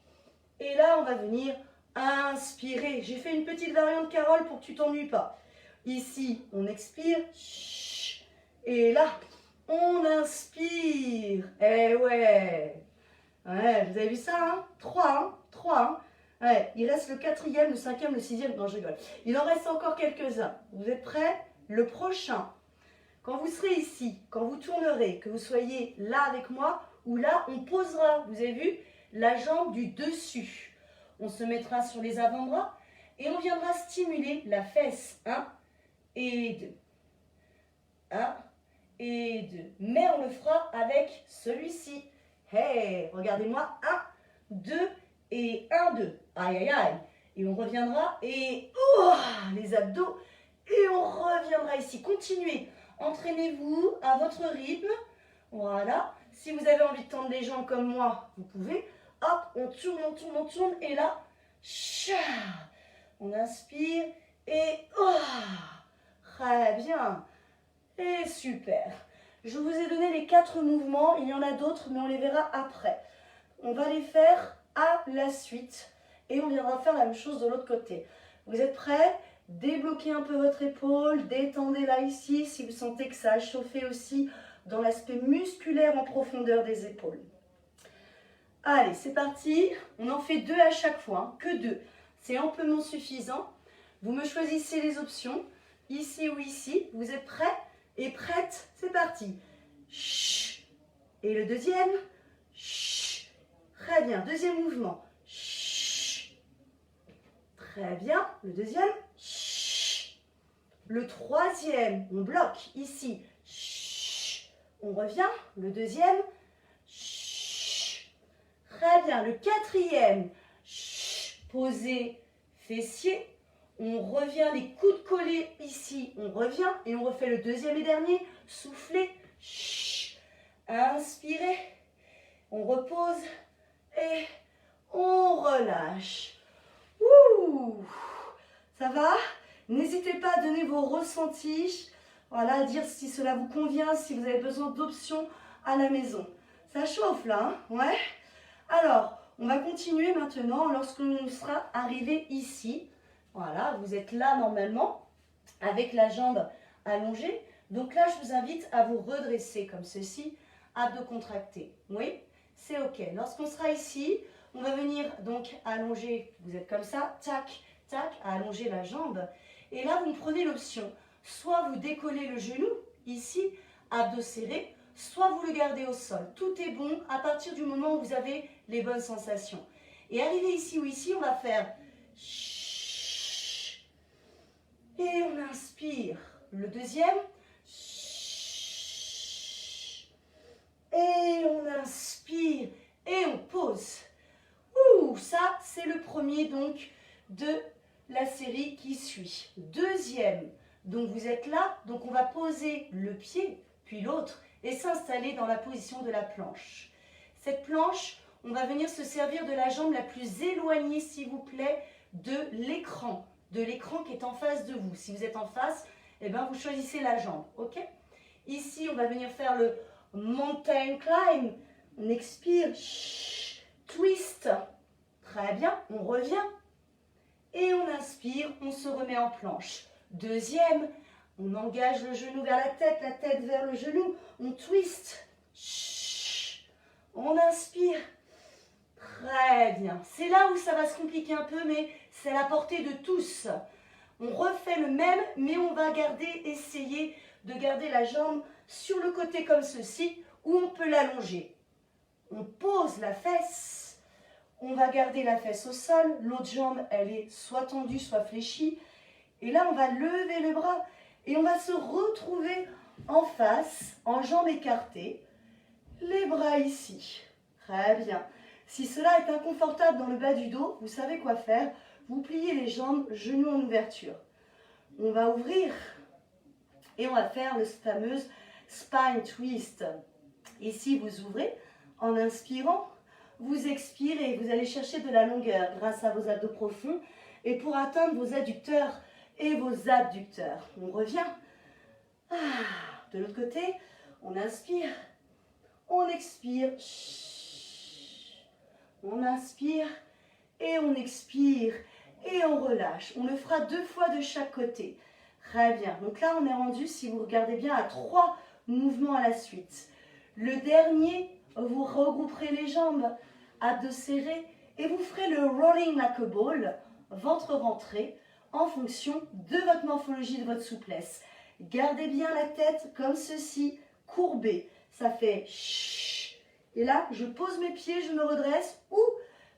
Et là, on va venir inspirer. J'ai fait une petite variante Carole pour que tu t'ennuies pas. Ici, on expire. Chut. Et là, on inspire. Eh ouais. Ouais, vous avez vu ça, hein? 3, hein? 3, hein? Ouais, il reste le 4e, le 5e, le 6e. Non, je rigole. Il en reste encore quelques-uns. Vous êtes prêts? Le prochain. Quand vous serez ici, quand vous tournerez, que vous soyez là avec moi ou là, on posera, vous avez vu, la jambe du dessus. On se mettra sur les avant-bras et on viendra stimuler la fesse. 1 et 2. 1 et 2. Mais on le fera avec celui-ci. Hey, regardez-moi. 1, 2 et 1, 2. Aïe, aïe, aïe. Et on reviendra et les abdos. Et on reviendra ici. Continuez. Entraînez-vous à votre rythme. Voilà. Si vous avez envie de tendre les jambes comme moi, vous pouvez. Hop, on tourne, on tourne, on tourne. Et là, on inspire. Et très bien. Et super. Je vous ai donné les 4 mouvements. Il y en a d'autres, mais on les verra après. On va les faire à la suite. Et on viendra faire la même chose de l'autre côté. Vous êtes prêts? Débloquez un peu votre épaule. Détendez-la ici si vous sentez que ça a chauffé aussi dans l'aspect musculaire en profondeur des épaules. Allez, c'est parti. On en fait 2 à chaque fois, hein, que 2. C'est amplement suffisant. Vous me choisissez les options, ici ou ici. Vous êtes prêts et prêtes? C'est parti. Chut. Et le deuxième. Chut. Très bien. Deuxième mouvement. Chut. Très bien. Le deuxième. Chut. Le troisième. On bloque ici. Chut. On revient. Le deuxième. Très bien. Le quatrième, posez fessier. On revient, les coudes collés ici. On revient et on refait le deuxième et dernier. Soufflez. Inspirez. On repose et on relâche. Ouh, ça va? N'hésitez pas à donner vos ressentis. Voilà, à dire si cela vous convient, si vous avez besoin d'options à la maison. Ça chauffe là, hein? Ouais. Alors, on va continuer maintenant lorsqu'on sera arrivé ici. Voilà, vous êtes là normalement avec la jambe allongée. Donc là, je vous invite à vous redresser comme ceci, abdos contractés. Oui, c'est OK. Lorsqu'on sera ici, on va venir donc allonger, vous êtes comme ça, tac, tac, à allonger la jambe. Et là, vous prenez l'option, soit vous décollez le genou, ici, abdos serrés, soit vous le gardez au sol. Tout est bon à partir du moment où vous avez les bonnes sensations. Et arrivé ici ou ici, on va faire et on inspire. Le deuxième. Et on inspire. Et on pose. Ouh, ça, c'est le premier donc de la série qui suit. Deuxième. Donc vous êtes là. Donc on va poser le pied, puis l'autre, et s'installer dans la position de la planche. Cette planche, on va venir se servir de la jambe la plus éloignée, s'il vous plaît, de l'écran qui est en face de vous. Si vous êtes en face, eh bien, vous choisissez la jambe, ok? Ici, on va venir faire le mountain climb. On expire, twist. Très bien, on revient. Et on inspire, on se remet en planche. Deuxième, on engage le genou vers la tête vers le genou. On twist. On inspire. Très bien. C'est là où ça va se compliquer un peu, mais c'est à la portée de tous. On refait le même, mais on va essayer de garder la jambe sur le côté comme ceci, où on peut l'allonger. On pose la fesse. On va garder la fesse au sol. L'autre jambe, elle est soit tendue, soit fléchie. Et là, on va lever le bras et on va se retrouver en face, en jambes écartées. Les bras ici. Très bien. Si cela est inconfortable dans le bas du dos, vous savez quoi faire. Vous pliez les jambes, genoux en ouverture. On va ouvrir et on va faire le fameux spine twist. Ici, vous ouvrez en inspirant. Vous expirez, vous allez chercher de la longueur grâce à vos abdos profonds et pour atteindre vos adducteurs et vos abducteurs. On revient. De l'autre côté, on inspire, on expire. On inspire et on expire et on relâche. On le fera 2 fois de chaque côté. Très bien. Donc là, on est rendu, si vous regardez bien, à 3 mouvements à la suite. Le dernier, vous regrouperez les jambes, abdos serrés, et vous ferez le rolling like a ball, ventre rentré, en fonction de votre morphologie, de votre souplesse. Gardez bien la tête comme ceci, courbée. Ça fait chut. Et là, je pose mes pieds, je me redresse. Ou,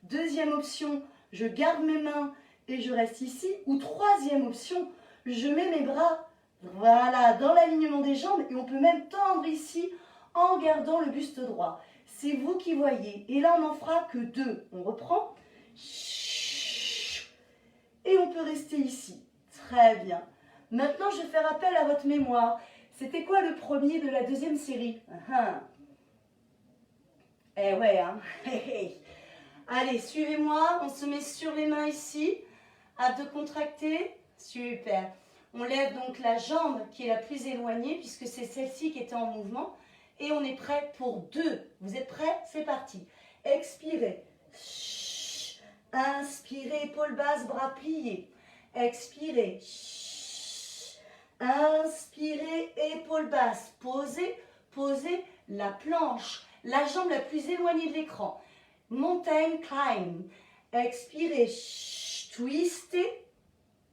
deuxième option, je garde mes mains et je reste ici. Ou troisième option, je mets mes bras, voilà, dans l'alignement des jambes. Et on peut même tendre ici en gardant le buste droit. C'est vous qui voyez. Et là, on n'en fera que 2. On reprend. Et on peut rester ici. Très bien. Maintenant, je vais faire appel à votre mémoire. C'était quoi le premier de la deuxième série? Eh ouais, hein. Allez, suivez-moi. On se met sur les mains ici. Abdos contractés. Super. On lève donc la jambe qui est la plus éloignée puisque c'est celle-ci qui était en mouvement. Et on est prêt pour 2. Vous êtes prêts? C'est parti. Expirez. Inspirez, épaules basses, bras pliés. Expirez. Inspirez, épaules basses. Posez, posez la planche. La jambe la plus éloignée de l'écran. Mountain climb. Expirez. Twistez.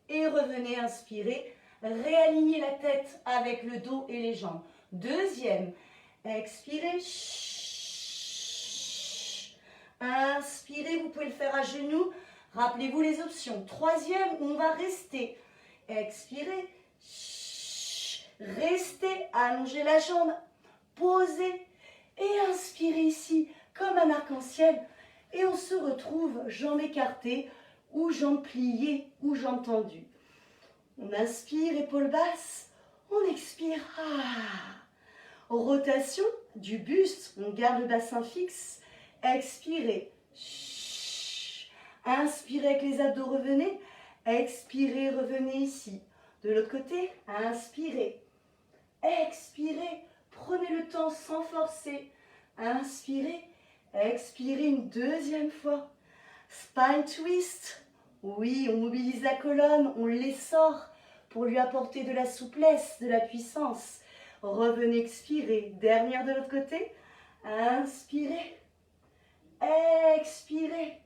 Et revenez, inspirez. Réalignez la tête avec le dos et les jambes. Deuxième. Expirez. Inspirez, vous pouvez le faire à genoux. Rappelez-vous les options. Troisième, on va rester. Expirez. Restez, allongez la jambe. Posez et inspirez ici comme un arc-en-ciel. Et on se retrouve jambes écartées ou jambes pliées ou jambes tendues. On inspire, épaules basses. On expire. Rotation du buste, on garde le bassin fixe. Expirez. Inspirez avec les abdos, revenez. Expirez, revenez ici. De l'autre côté, inspirez. Expirez, prenez le temps sans forcer. Inspirez, expirez une deuxième fois. Spine twist. Oui, on mobilise la colonne, on l'essore pour lui apporter de la souplesse, de la puissance. Revenez, expirez. Dernière de l'autre côté. Inspirez. Expirez.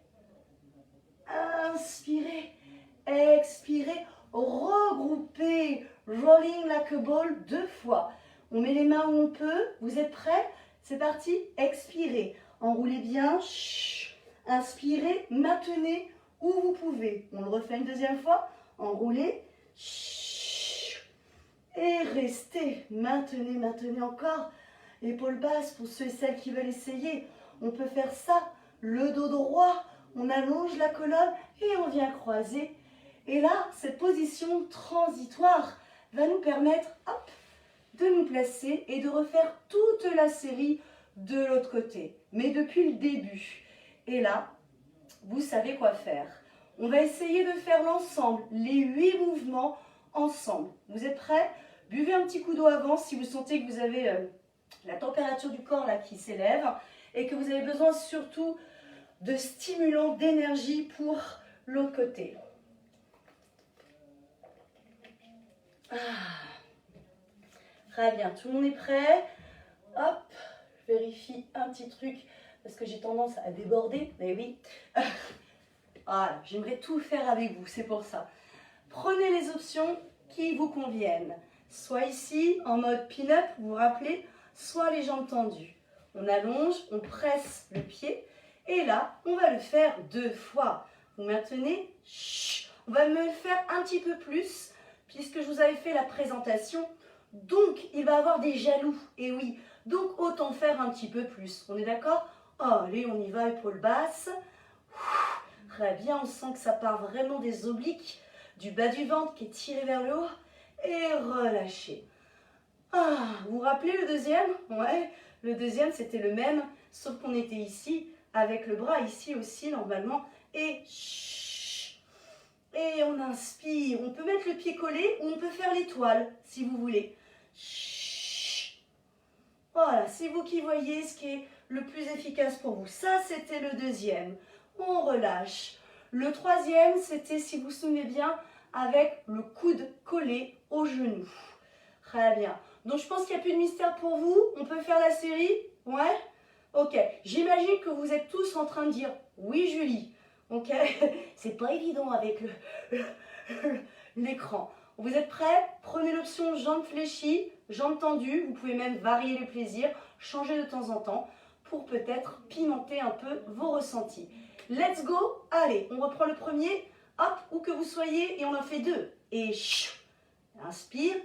Inspirez. Expirez. Regroupez. Rolling like a ball 2 fois. On met les mains où on peut. Vous êtes prêts? C'est parti. Expirez. Enroulez bien. Inspirez. Maintenez où vous pouvez. On le refait une deuxième fois. Enroulez. Et restez, maintenez, maintenez encore. Épaules basses pour ceux et celles qui veulent essayer. On peut faire ça, le dos droit, on allonge la colonne et on vient croiser. Et là, cette position transitoire va nous permettre de nous placer et de refaire toute la série de l'autre côté. Mais depuis le début. Et là, vous savez quoi faire. On va essayer de faire l'ensemble, les 8 mouvements ensemble. Vous êtes prêts? Buvez un petit coup d'eau avant si vous sentez que vous avez la température du corps là qui s'élève et que vous avez besoin surtout de stimulants, d'énergie pour l'autre côté. Très bien, tout le monde est prêt? Hop, je vérifie un petit truc parce que j'ai tendance à déborder, mais oui. Voilà, j'aimerais tout faire avec vous, c'est pour ça. Prenez les options qui vous conviennent. Soit ici, en mode pin-up, vous vous rappelez, soit les jambes tendues. On allonge, on presse le pied. Et là, on va le faire 2 fois. Vous maintenez. On va me le faire un petit peu plus puisque je vous avais fait la présentation. Donc, il va avoir des jaloux. Et oui, donc autant faire un petit peu plus. On est d'accord? Allez, on y va, épaules basses. Très bien, on sent que ça part vraiment des obliques, du bas du ventre qui est tiré vers le haut. Et relâchez. Vous vous rappelez le deuxième? Ouais, le deuxième c'était le même, sauf qu'on était ici, avec le bras ici aussi normalement. Et et on inspire. On peut mettre le pied collé ou on peut faire l'étoile si vous voulez. Voilà, c'est vous qui voyez ce qui est le plus efficace pour vous. Ça, c'était le deuxième. On relâche. Le troisième, c'était, si vous vous souvenez bien, avec le coude collé au genou. Très bien. Donc, je pense qu'il n'y a plus de mystère pour vous. On peut faire la série? Ouais? Ok. J'imagine que vous êtes tous en train de dire « Oui, Julie ». Ok? C'est pas évident avec l'écran. Vous êtes prêts? Prenez l'option jambes fléchies, jambes tendues. Vous pouvez même varier les plaisirs, changer de temps en temps pour peut-être pimenter un peu vos ressentis. Let's go! Allez, on reprend le premier. Hop, où que vous soyez, et on en fait deux. Et inspire,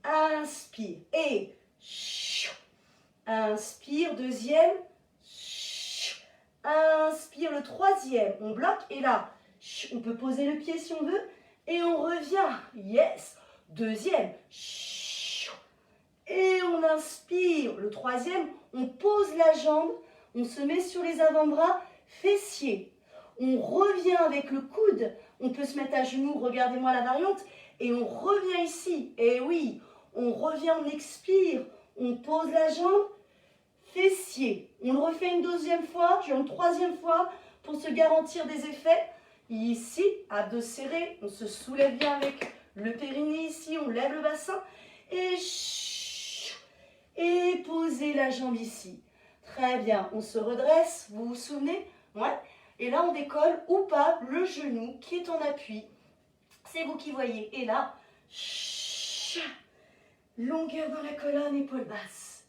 inspire. Et inspire, deuxième. Inspire, le troisième. On bloque, et là, on peut poser le pied si on veut. Et on revient. Yes. Deuxième. Et on inspire. Le troisième, on pose la jambe. On se met sur les avant-bras, fessiers. On revient avec le coude. On peut se mettre à genoux. Regardez-moi la variante. Et on revient ici. Et oui, on revient, on expire. On pose la jambe, fessiers. On le refait une deuxième fois, une troisième fois pour se garantir des effets. Ici, abdos serrés, on se soulève bien avec le périnée ici, on lève le bassin et posez la jambe ici. Très bien, on se redresse, vous vous souvenez? Ouais. Et là, on décolle ou pas le genou qui est en appui. C'est vous qui voyez. Et là, longueur dans la colonne, épaules basses.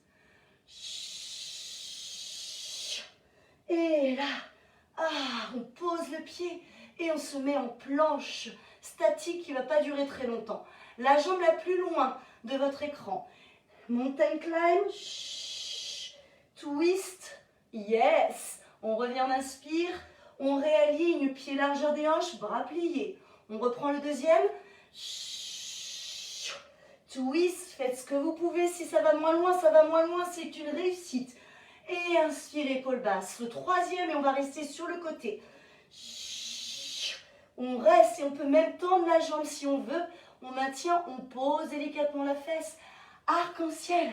Et là, on pose le pied. Et on se met en planche statique qui ne va pas durer très longtemps. La jambe la plus loin de votre écran. Mountain climb. Twist. Yes. On revient, on inspire. On réaligne, pied largeur des hanches, bras pliés. On reprend le deuxième. Twist. Faites ce que vous pouvez. Si ça va moins loin, ça va moins loin. C'est une réussite. Et inspire, épaules basses. Le troisième, et on va rester sur le côté. On reste et on peut même tendre la jambe si on veut. On maintient, on pose délicatement la fesse. Arc-en-ciel.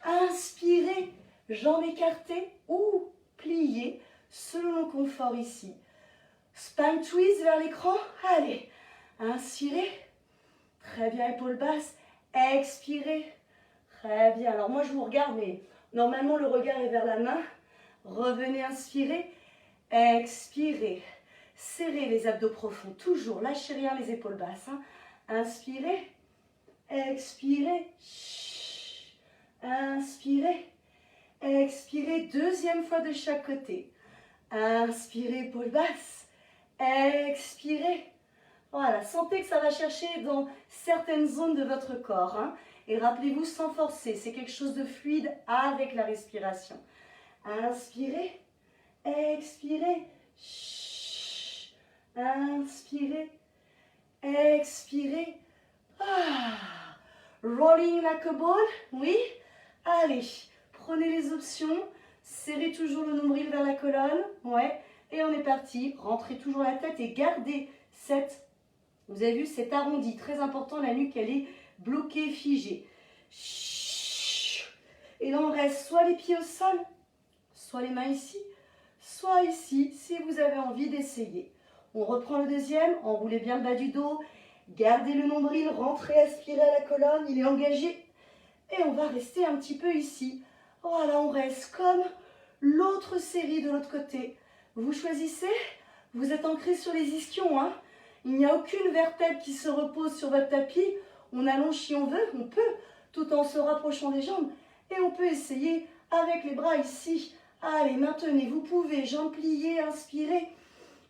Inspirez, jambes écartées ou pliées selon le confort ici. Spine twist vers l'écran. Allez, inspirez. Très bien, épaules basses. Expirez. Très bien. Alors moi, je vous regarde, mais normalement, le regard est vers la main. Revenez, inspirez. Expirez. Serrez les abdos profonds, toujours, lâchez rien les épaules basses. Hein. Inspirez, expirez, inspirez, expirez, deuxième fois de chaque côté. Inspirez, épaules basses, expirez. Voilà, sentez que ça va chercher dans certaines zones de votre corps. Hein. Et rappelez-vous, sans forcer, c'est quelque chose de fluide avec la respiration. Inspirez, expirez, inspirez, expirez. Rolling like a ball. Oui. Allez, prenez les options. Serrez toujours le nombril vers la colonne. Ouais. Et on est parti. Rentrez toujours la tête et gardez cette, vous avez vu, cet arrondi. Très important, la nuque, elle est bloquée, figée. Et là, on reste soit les pieds au sol, soit les mains ici, soit ici, si vous avez envie d'essayer. On reprend le deuxième, enroulez bien le bas du dos, gardez le nombril, rentrez, aspirez à la colonne, il est engagé. Et on va rester un petit peu ici. Voilà, on reste comme l'autre série de l'autre côté. Vous choisissez, vous êtes ancré sur les ischions. Hein. Il n'y a aucune vertèbre qui se repose sur votre tapis. On allonge si on veut, on peut, tout en se rapprochant des jambes. Et on peut essayer avec les bras ici. Allez, maintenez, vous pouvez, jambes pliées, inspirez.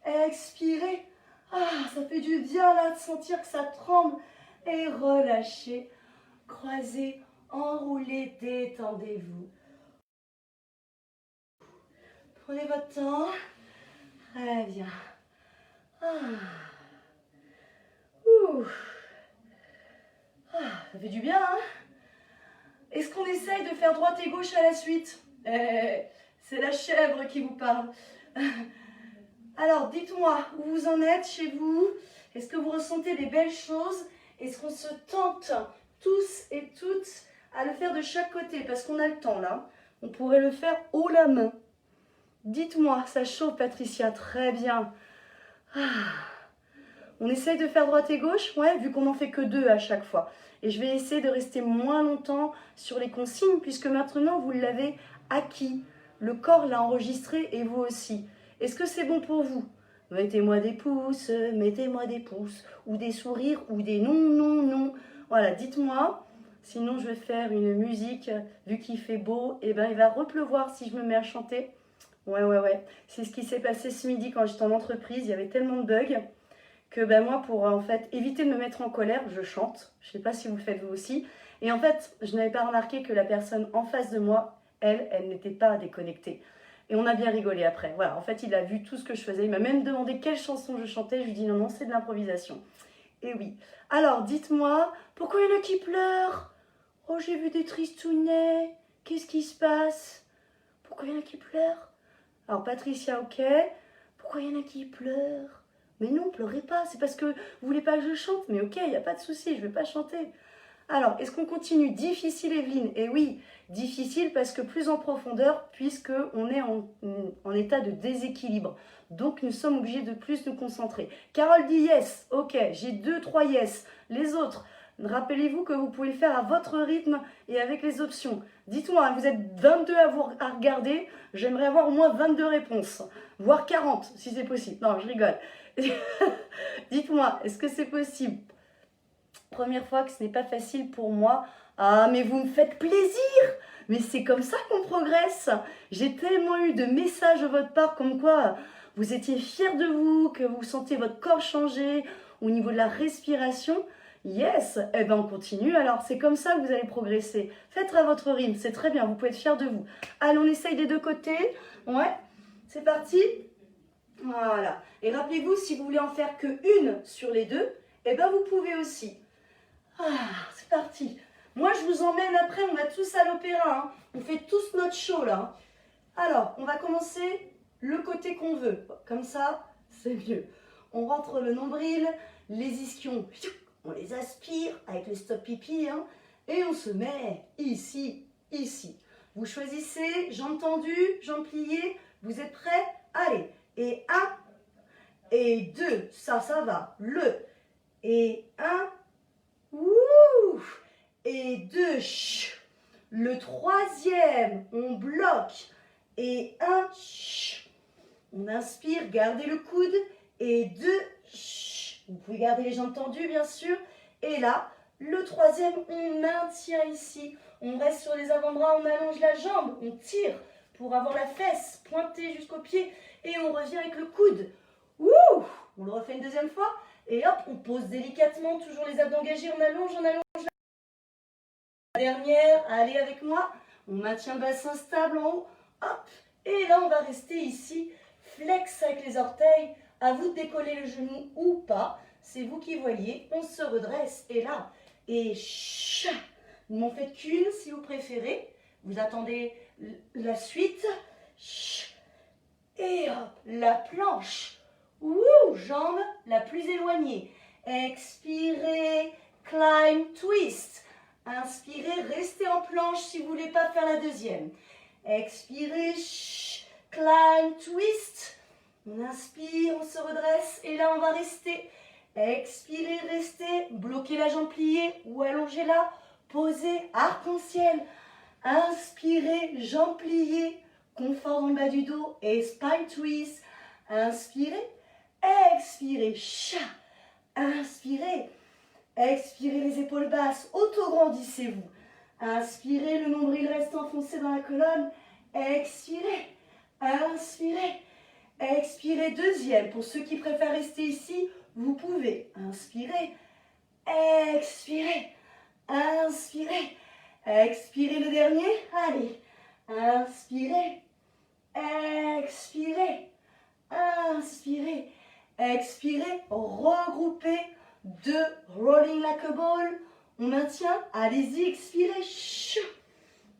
Expirez. Ah, ça fait du bien là de sentir que ça tremble. Et relâchez. Croisez, enroulez, détendez-vous. Prenez votre temps. Très bien. Ah. Ouh. Ah, ça fait du bien, hein? Est-ce qu'on essaye de faire droite et gauche à la suite? C'est la chèvre qui vous parle. Alors, dites-moi, où vous en êtes chez vous? Est-ce que vous ressentez des belles choses? Est-ce qu'on se tente tous et toutes à le faire de chaque côté? Parce qu'on a le temps là. On pourrait le faire haut la main. Dites-moi, ça chauffe Patricia, très bien. Ah. On essaye de faire droite et gauche? Ouais, vu qu'on n'en fait que 2 à chaque fois. Et je vais essayer de rester moins longtemps sur les consignes puisque maintenant vous l'avez acquis. Le corps l'a enregistré et vous aussi. Est-ce que c'est bon pour vous? Mettez-moi des pouces, ou des sourires, ou des non, non, non. Voilà, dites-moi. Sinon, je vais faire une musique. Vu qu'il fait beau, et ben, il va repleuvoir si je me mets à chanter. Ouais. C'est ce qui s'est passé ce midi quand j'étais en entreprise. Il y avait tellement de bugs que ben, moi, pour en fait éviter de me mettre en colère, je chante. Je ne sais pas si vous le faites vous aussi. Et en fait, je n'avais pas remarqué que la personne en face de moi, elle n'était pas déconnectée. Et on a bien rigolé après. Voilà, en fait, il a vu tout ce que je faisais. Il m'a même demandé quelle chanson je chantais. Je lui ai dit non, c'est de l'improvisation. Et oui. Alors, dites-moi, pourquoi il y en a qui pleurent? Oh, j'ai vu des tristounets. Qu'est-ce qui se passe? Pourquoi il y en a qui pleurent? Alors, Patricia, ok. Pourquoi il y en a qui pleurent? Mais non, pleurez pas. C'est parce que vous voulez pas que je chante. Mais ok, il n'y a pas de souci, je ne vais pas chanter. Alors, est-ce qu'on continue? Difficile, Evelyne. Et oui, difficile parce que plus en profondeur, puisqu'on est en état de déséquilibre. Donc, nous sommes obligés de plus nous concentrer. Carole dit yes. Ok, j'ai 2, 3 yes. Les autres, rappelez-vous que vous pouvez le faire à votre rythme et avec les options. Dites-moi, vous êtes 22 à regarder. J'aimerais avoir au moins 22 réponses. Voire 40, si c'est possible. Non, je rigole. Dites-moi, est-ce que c'est possible? Première fois que ce n'est pas facile pour moi. Ah, mais vous me faites plaisir! Mais c'est comme ça qu'on progresse. J'ai tellement eu de messages de votre part comme quoi vous étiez fiers de vous, que vous sentez votre corps changer au niveau de la respiration. Yes! Eh bien, on continue. Alors, c'est comme ça que vous allez progresser. Faites à votre rythme, c'est très bien, vous pouvez être fiers de vous. Allez, on essaye des 2 côtés. Ouais, c'est parti. Voilà. Et rappelez-vous, si vous voulez en faire que une sur les 2, eh bien, vous pouvez aussi. Ah, c'est parti. Moi, je vous emmène après, on va tous à l'opéra. Hein. On fait tous notre show, là. Hein. Alors, on va commencer le côté qu'on veut. Comme ça, c'est mieux. On rentre le nombril, les ischions, on les aspire avec le stop pipi. Hein, et on se met ici, ici. Vous choisissez, jambes tendues, jambes pliées. Vous êtes prêts? Allez. Et 1, et 2. Ça va. Et 1. Ouh! Et 2, le 3e, on bloque. Et 1, on inspire, gardez le coude. Et 2, vous pouvez garder les jambes tendues, bien sûr. Et là, le 3e, on maintient ici. On reste sur les avant-bras, on allonge la jambe, on tire pour avoir la fesse pointée jusqu'au pied. Et on revient avec le coude. Ouh! On le refait une 2e fois. Et hop, on pose délicatement, toujours les abdos engagés, on allonge la dernière, allez avec moi, on maintient le bassin stable en haut, hop, et là on va rester ici, flex avec les orteils, à vous de décoller le genou ou pas, c'est vous qui voyez, on se redresse, et là, et chat, vous m'en faites qu'une si vous préférez, vous attendez la suite, et hop, la planche, ouh, jambe la plus éloignée, expirez, climb, twist. Inspirez, restez en planche si vous ne voulez pas faire la 2e. Expirez, climb, twist. On inspire, on se redresse et là on va rester. Expirez, restez, bloquez la jambe pliée ou allongez-la. Posez, arc-en-ciel. Inspirez, jambe pliée, confort dans le bas du dos et spine twist. Inspirez, expirez, chat. Inspirez. Expirez les épaules basses, auto-grandissez-vous. Inspirez, le nombril reste enfoncé dans la colonne. Expirez, inspirez, expirez, 2e. Pour ceux qui préfèrent rester ici, vous pouvez inspirer, expirer, inspirer, expirer le dernier. Allez, inspirez, expirez, inspirez, expirez, regroupez, 2, rolling like a ball, on maintient, allez-y, expirez,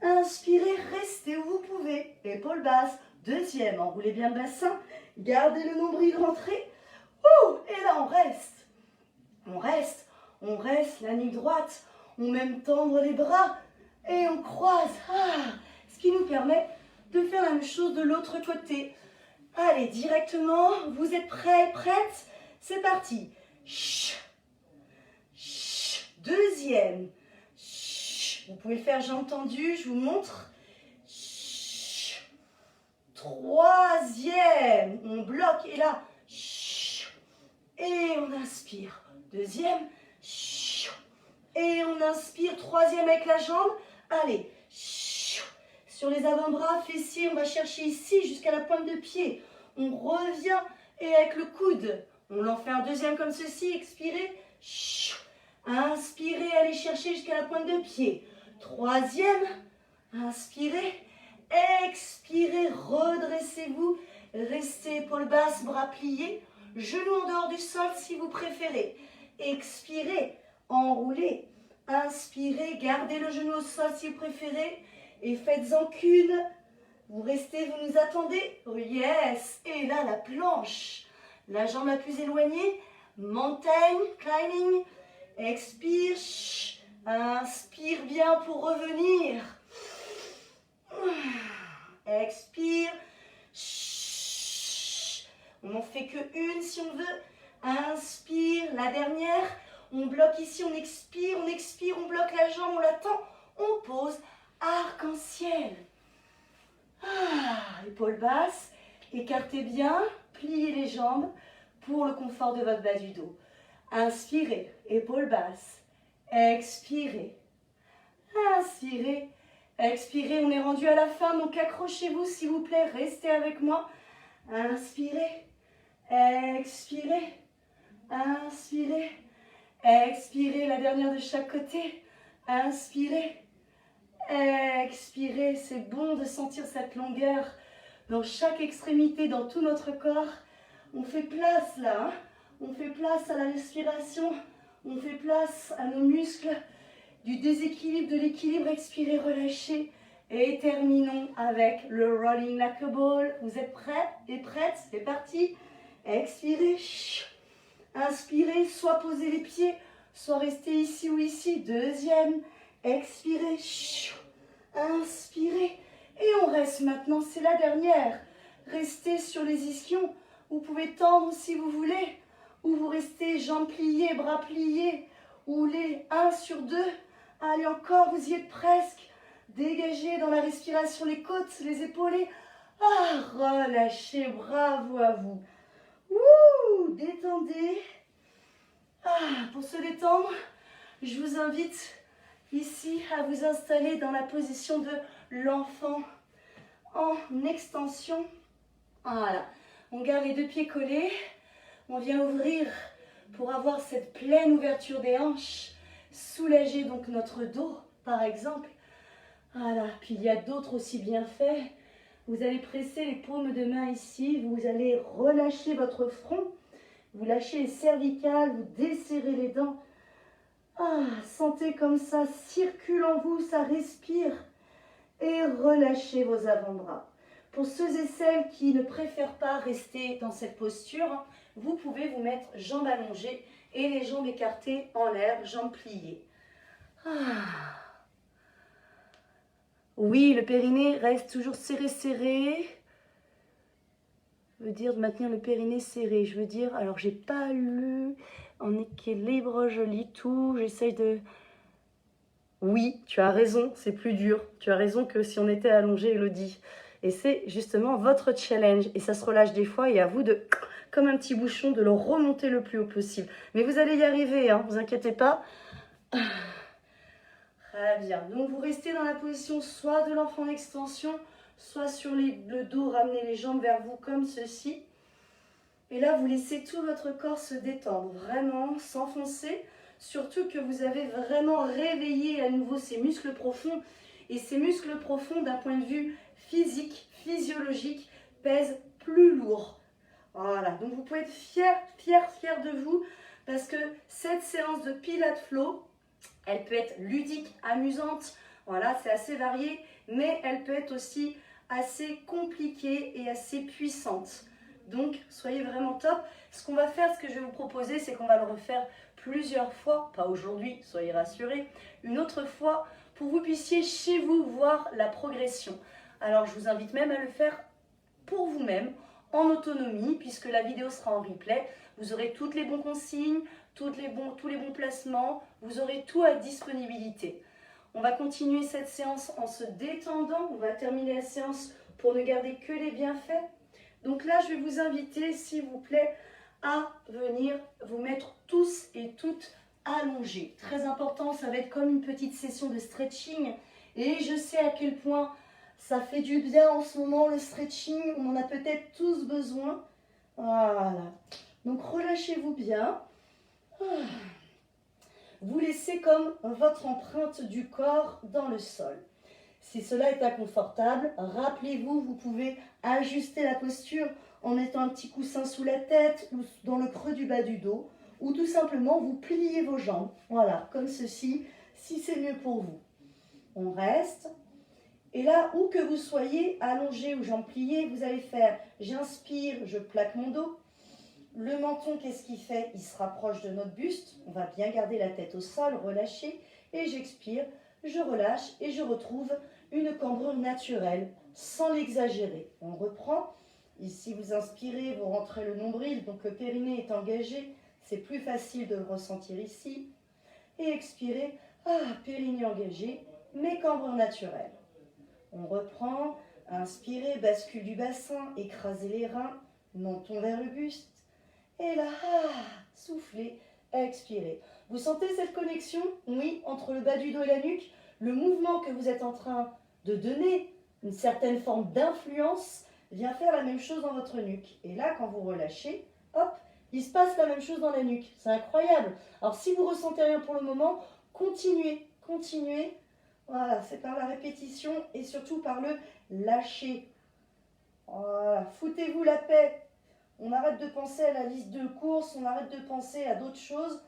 inspirez, restez où vous pouvez, épaules basses, deuxième, enroulez bien le bassin, gardez le nombril rentré, et là on reste, la nuque droite, on même tendre les bras, et on croise, ce qui nous permet de faire la même chose de l'autre côté. Allez, directement, vous êtes prêts, prêtes? C'est parti. Deuxième. Vous pouvez le faire jambes tendues, je vous montre. Troisième. On bloque et là. Et on inspire. Deuxième. Et on inspire. Troisième avec la jambe. Allez. Sur les avant-bras, fessiers, on va chercher ici jusqu'à la pointe de pied. On revient et avec le coude, on en fait un deuxième comme ceci. Expirez. Inspirez, allez chercher jusqu'à la pointe de pied. Troisième. Inspirez. Expirez, redressez-vous. Restez épaules basses, bras pliés. Genoux en dehors du sol si vous préférez. Expirez, enroulez. Inspirez, gardez le genou au sol si vous préférez. Et faites-en qu'une. Vous restez, vous nous attendez. Oh yes. Et là, la planche. La jambe la plus éloignée. Mountain climbing. Expire. Inspire bien pour revenir. Expire. On n'en fait que une si on veut. Inspire. La dernière. On bloque ici, on expire, on bloque la jambe, on l'attend. On pose. Arc-en-ciel. Épaules basses, écartez bien, pliez les jambes pour le confort de votre bas du dos. Inspirez, épaules basses, expirez, inspirez, expirez. On est rendu à la fin, donc accrochez-vous s'il vous plaît, restez avec moi. Inspirez, expirez, inspirez, expirez. La dernière de chaque côté, inspirez. Expirez, c'est bon de sentir cette longueur dans chaque extrémité, dans tout notre corps. On fait place là, on fait place à la respiration, on fait place à nos muscles, du déséquilibre, de l'équilibre. Expirez, relâchez et terminons avec le rolling like a ball. Vous êtes prêts et prêtes? C'est parti. Expirez, inspirez, soit poser les pieds, soit rester ici ou ici. Deuxième. Expirez, inspirez, et on reste maintenant, c'est la dernière. Restez sur les ischions, vous pouvez tendre si vous voulez, ou vous restez jambes pliées, bras pliés, ou les 1 sur 2. Allez encore, vous y êtes presque. Dégagez dans la respiration les côtes, les épaules. Relâchez, bravo à vous. Détendez. Pour se détendre, je vous invite ici à vous installer dans la position de l'enfant en extension. Voilà, on garde les deux pieds collés, on vient ouvrir pour avoir cette pleine ouverture des hanches, soulager donc notre dos par exemple. Voilà, puis il y a d'autres aussi bien faits. Vous allez presser les paumes de main ici, vous allez relâcher votre front, vous lâchez les cervicales, vous desserrez les dents. Sentez comme ça circule en vous, ça respire. Et relâchez vos avant-bras. Pour ceux et celles qui ne préfèrent pas rester dans cette posture, vous pouvez vous mettre jambes allongées et les jambes écartées en l'air, jambes pliées. Oui, le périnée reste toujours serré. Je veux dire de maintenir le périnée serré. Je veux dire, alors j'ai pas lu en équilibre, je lis tout, j'essaye de... Oui, tu as raison, c'est plus dur. Tu as raison que si on était allongé, Elodie. Et c'est justement votre challenge. Et ça se relâche des fois et à vous de, comme un petit bouchon, de le remonter le plus haut possible. Mais vous allez y arriver, hein, vous inquiétez pas. Très bien. Donc vous restez dans la position soit de l'enfant en extension, soit sur le dos, ramenez les jambes vers vous comme ceci. Et là, vous laissez tout votre corps se détendre, vraiment s'enfoncer. Surtout que vous avez vraiment réveillé à nouveau ces muscles profonds. Et ces muscles profonds, d'un point de vue physique, physiologique, pèsent plus lourd. Voilà, donc vous pouvez être fiers de vous parce que cette séance de Pilates Flow, elle peut être ludique, amusante, voilà, c'est assez varié, mais elle peut être aussi assez compliquée et assez puissante. Donc, soyez vraiment top. Ce qu'on va faire, ce que je vais vous proposer, c'est qu'on va le refaire plusieurs fois, pas aujourd'hui, soyez rassurés, une autre fois, pour que vous puissiez chez vous voir la progression. Alors, je vous invite même à le faire pour vous-même, en autonomie, puisque la vidéo sera en replay. Vous aurez toutes les bonnes consignes, tous les bons placements, vous aurez tout à disponibilité. On va continuer cette séance en se détendant. On va terminer la séance pour ne garder que les bienfaits. Donc là, je vais vous inviter, s'il vous plaît, à venir vous mettre tous et toutes allongés. Très important, ça va être comme une petite session de stretching. Et je sais à quel point ça fait du bien en ce moment, le stretching. On en a peut-être tous besoin. Voilà. Donc relâchez-vous bien. Vous laissez comme votre empreinte du corps dans le sol. Si cela est inconfortable, rappelez-vous, vous pouvez ajuster la posture en mettant un petit coussin sous la tête ou dans le creux du bas du dos, ou tout simplement vous pliez vos jambes, voilà, comme ceci, si c'est mieux pour vous. On reste, et là, où que vous soyez, allongé ou jambes pliées, vous allez faire, j'inspire, je plaque mon dos. Le menton, qu'est-ce qu'il fait? Il se rapproche de notre buste, on va bien garder la tête au sol, relâcher, et j'expire, je relâche et je retrouve une cambrure naturelle, sans l'exagérer. On reprend. Ici, vous inspirez, vous rentrez le nombril, donc le périnée est engagé. C'est plus facile de le ressentir ici. Et expirez, périnée engagé, mais cambrure naturelle. On reprend, inspirez, bascule du bassin, écrasez les reins, menton vers le buste. Et là, soufflez, expirez. Vous sentez cette connexion? Oui, entre le bas du dos et la nuque. Le mouvement que vous êtes en train de donner, une certaine forme d'influence, vient faire la même chose dans votre nuque. Et là, quand vous relâchez, hop, il se passe la même chose dans la nuque. C'est incroyable. Alors, si vous ne ressentez rien pour le moment, continuez, continuez. Voilà, c'est par la répétition et surtout par le lâcher. Voilà, foutez-vous la paix. On arrête de penser à la liste de courses, on arrête de penser à d'autres choses.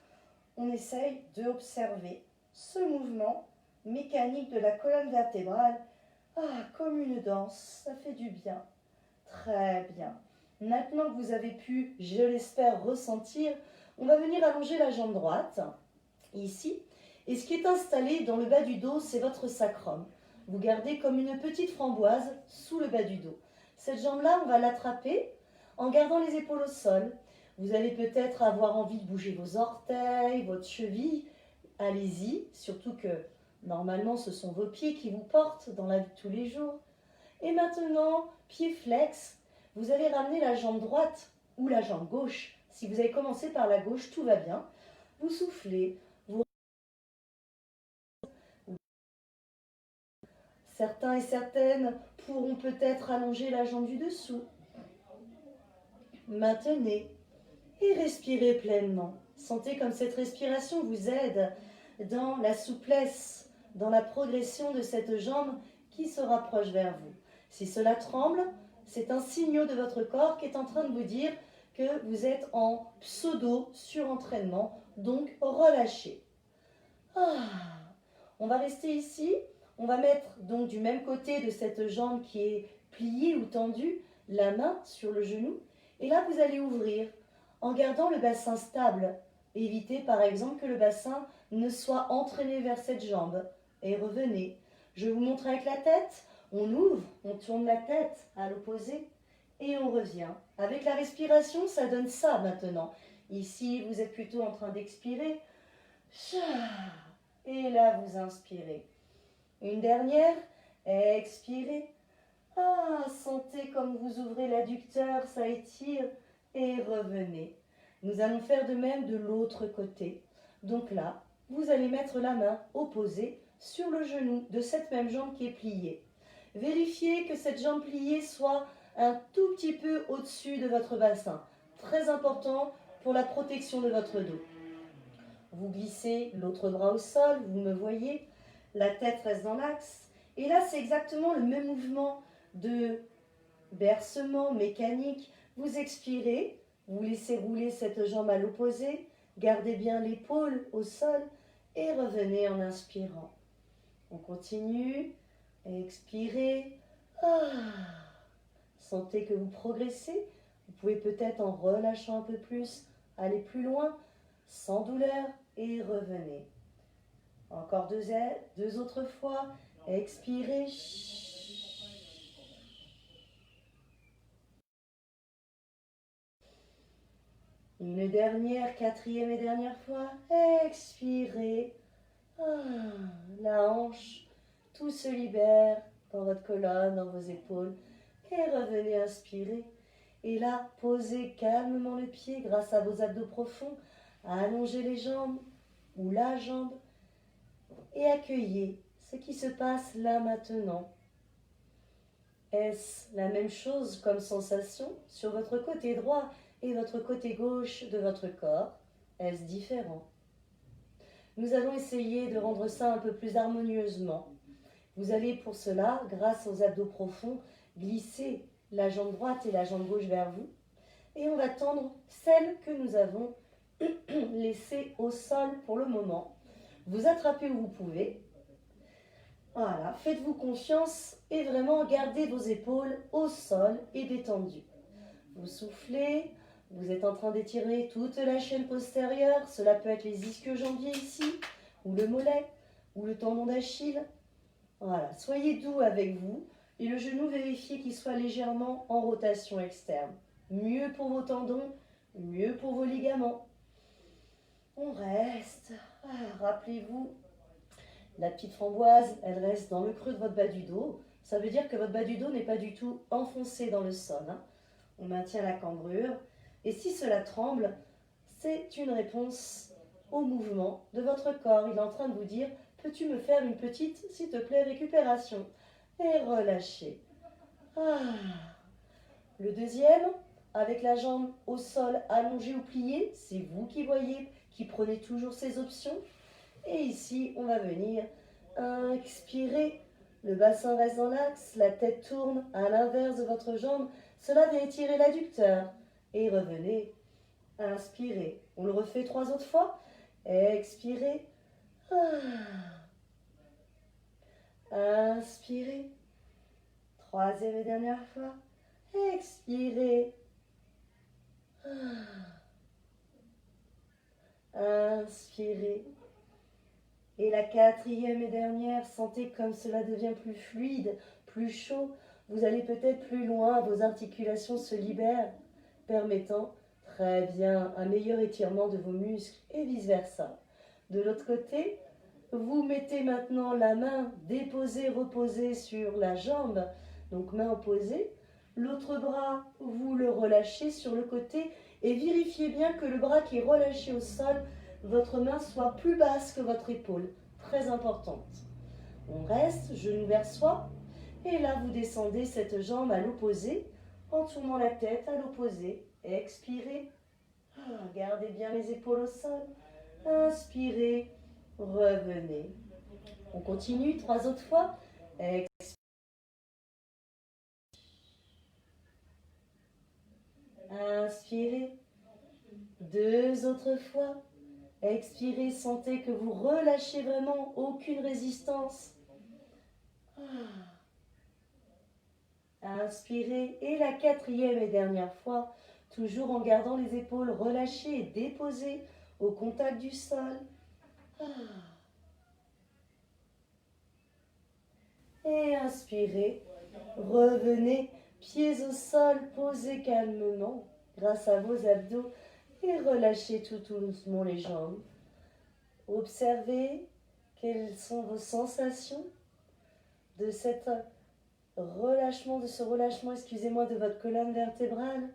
On essaye d'observer ce mouvement mécanique de la colonne vertébrale. Comme une danse, ça fait du bien. Très bien. Maintenant que vous avez pu, je l'espère, ressentir, on va venir allonger la jambe droite, ici. Et ce qui est installé dans le bas du dos, c'est votre sacrum. Vous gardez comme une petite framboise sous le bas du dos. Cette jambe-là, on va l'attraper en gardant les épaules au sol. Vous allez peut-être avoir envie de bouger vos orteils, votre cheville. Allez-y, surtout que normalement, ce sont vos pieds qui vous portent dans la vie de tous les jours. Et maintenant, pied flex, vous allez ramener la jambe droite ou la jambe gauche. Si vous avez commencé par la gauche, tout va bien. Vous soufflez. Certains et certaines pourront peut-être allonger la jambe du dessous. Maintenez et respirez pleinement. Sentez comme cette respiration vous aide dans la souplesse, dans la progression de cette jambe qui se rapproche vers vous. Si cela tremble, c'est un signal de votre corps qui est en train de vous dire que vous êtes en pseudo-surentraînement, donc relâchez. On va rester ici. On va mettre donc du même côté de cette jambe qui est pliée ou tendue, la main sur le genou. Et là, vous allez ouvrir en gardant le bassin stable. Évitez par exemple que le bassin ne soit entraîné vers cette jambe. Et revenez. Je vous montre avec la tête. On ouvre, on tourne la tête à l'opposé et on revient. Avec la respiration, ça donne ça maintenant. Ici, vous êtes plutôt en train d'expirer. Et là, vous inspirez. Une dernière, expirez. Sentez comme vous ouvrez l'adducteur, ça étire et revenez. Nous allons faire de même de l'autre côté. Donc là, vous allez mettre la main opposée sur le genou de cette même jambe qui est pliée. Vérifiez que cette jambe pliée soit un tout petit peu au-dessus de votre bassin. très important pour la protection de votre dos. Vous glissez l'autre bras au sol, vous me voyez, la tête reste dans l'axe. Et là, c'est exactement le même mouvement de bercement mécanique. Vous expirez, vous laissez rouler cette jambe à l'opposé, gardez bien l'épaule au sol et revenez en inspirant. On continue, expirez. Sentez que vous progressez. Vous pouvez peut-être en relâchant un peu plus, aller plus loin, sans douleur et revenez. Encore deux autres fois. Expirez. Une dernière, quatrième et dernière fois. Expirez. La hanche, tout se libère dans votre colonne, dans vos épaules. Et revenez inspirer. Et là, posez calmement le pied grâce à vos abdos profonds. Allongez les jambes ou la jambe. Et accueillez ce qui se passe là maintenant. Est-ce la même chose comme sensation sur votre côté droit et votre côté gauche de votre corps? Est-ce différent? Nous allons essayer de rendre ça un peu plus harmonieusement. Vous allez pour cela, grâce aux abdos profonds, glisser la jambe droite et la jambe gauche vers vous. Et on va tendre celle que nous avons laissée au sol pour le moment. Vous attrapez où vous pouvez. Voilà, faites-vous confiance et vraiment gardez vos épaules au sol et détendues. Vous soufflez, vous êtes en train d'étirer toute la chaîne postérieure. Cela peut être les ischio-jambiers ici, ou le mollet, ou le tendon d'Achille. Voilà, soyez doux avec vous et le genou, vérifiez qu'il soit légèrement en rotation externe. Mieux pour vos tendons, mieux pour vos ligaments. On reste. Rappelez-vous, la petite framboise, elle reste dans le creux de votre bas du dos. Ça veut dire que votre bas du dos n'est pas du tout enfoncé dans le sol. On maintient la cambrure. Et si cela tremble, c'est une réponse au mouvement de votre corps. Il est en train de vous dire, peux-tu me faire une petite, s'il te plaît, récupération? Et relâchez. Le deuxième, avec la jambe au sol allongée ou pliée, c'est vous qui voyez, qui prenez toujours ces options. Et ici, on va venir expirer. Le bassin reste dans l'axe, la tête tourne à l'inverse de votre jambe. Cela vient étirer l'adducteur. Et revenez. Inspirez. On le refait 3 autres fois. Expirez. Inspirez. Troisième et dernière fois. Expirez. Inspirez. Et la quatrième et dernière, sentez comme cela devient plus fluide, plus chaud. Vous allez peut-être plus loin, vos articulations se libèrent, permettant très bien un meilleur étirement de vos muscles et vice-versa. De l'autre côté, vous mettez maintenant la main déposée, reposée sur la jambe, donc main opposée. L'autre bras, vous le relâchez sur le côté et vérifiez bien que le bras qui est relâché au sol, votre main soit plus basse que votre épaule, très importante. On reste, genou vers soi, et là vous descendez cette jambe à l'opposé, en tournant la tête à l'opposé. Expirez, gardez bien les épaules au sol, inspirez, revenez. On continue 3 autres fois. Expirez. Inspirez. 2 autres fois. Expirez, sentez que vous relâchez vraiment, aucune résistance. Inspirez. Et la quatrième et dernière fois, toujours en gardant les épaules relâchées et déposées au contact du sol. Et inspirez. Revenez, pieds au sol, posez calmement grâce à vos abdos. Et relâchez tout doucement les jambes. Observez quelles sont vos sensations de ce relâchement, excusez-moi, de votre colonne vertébrale.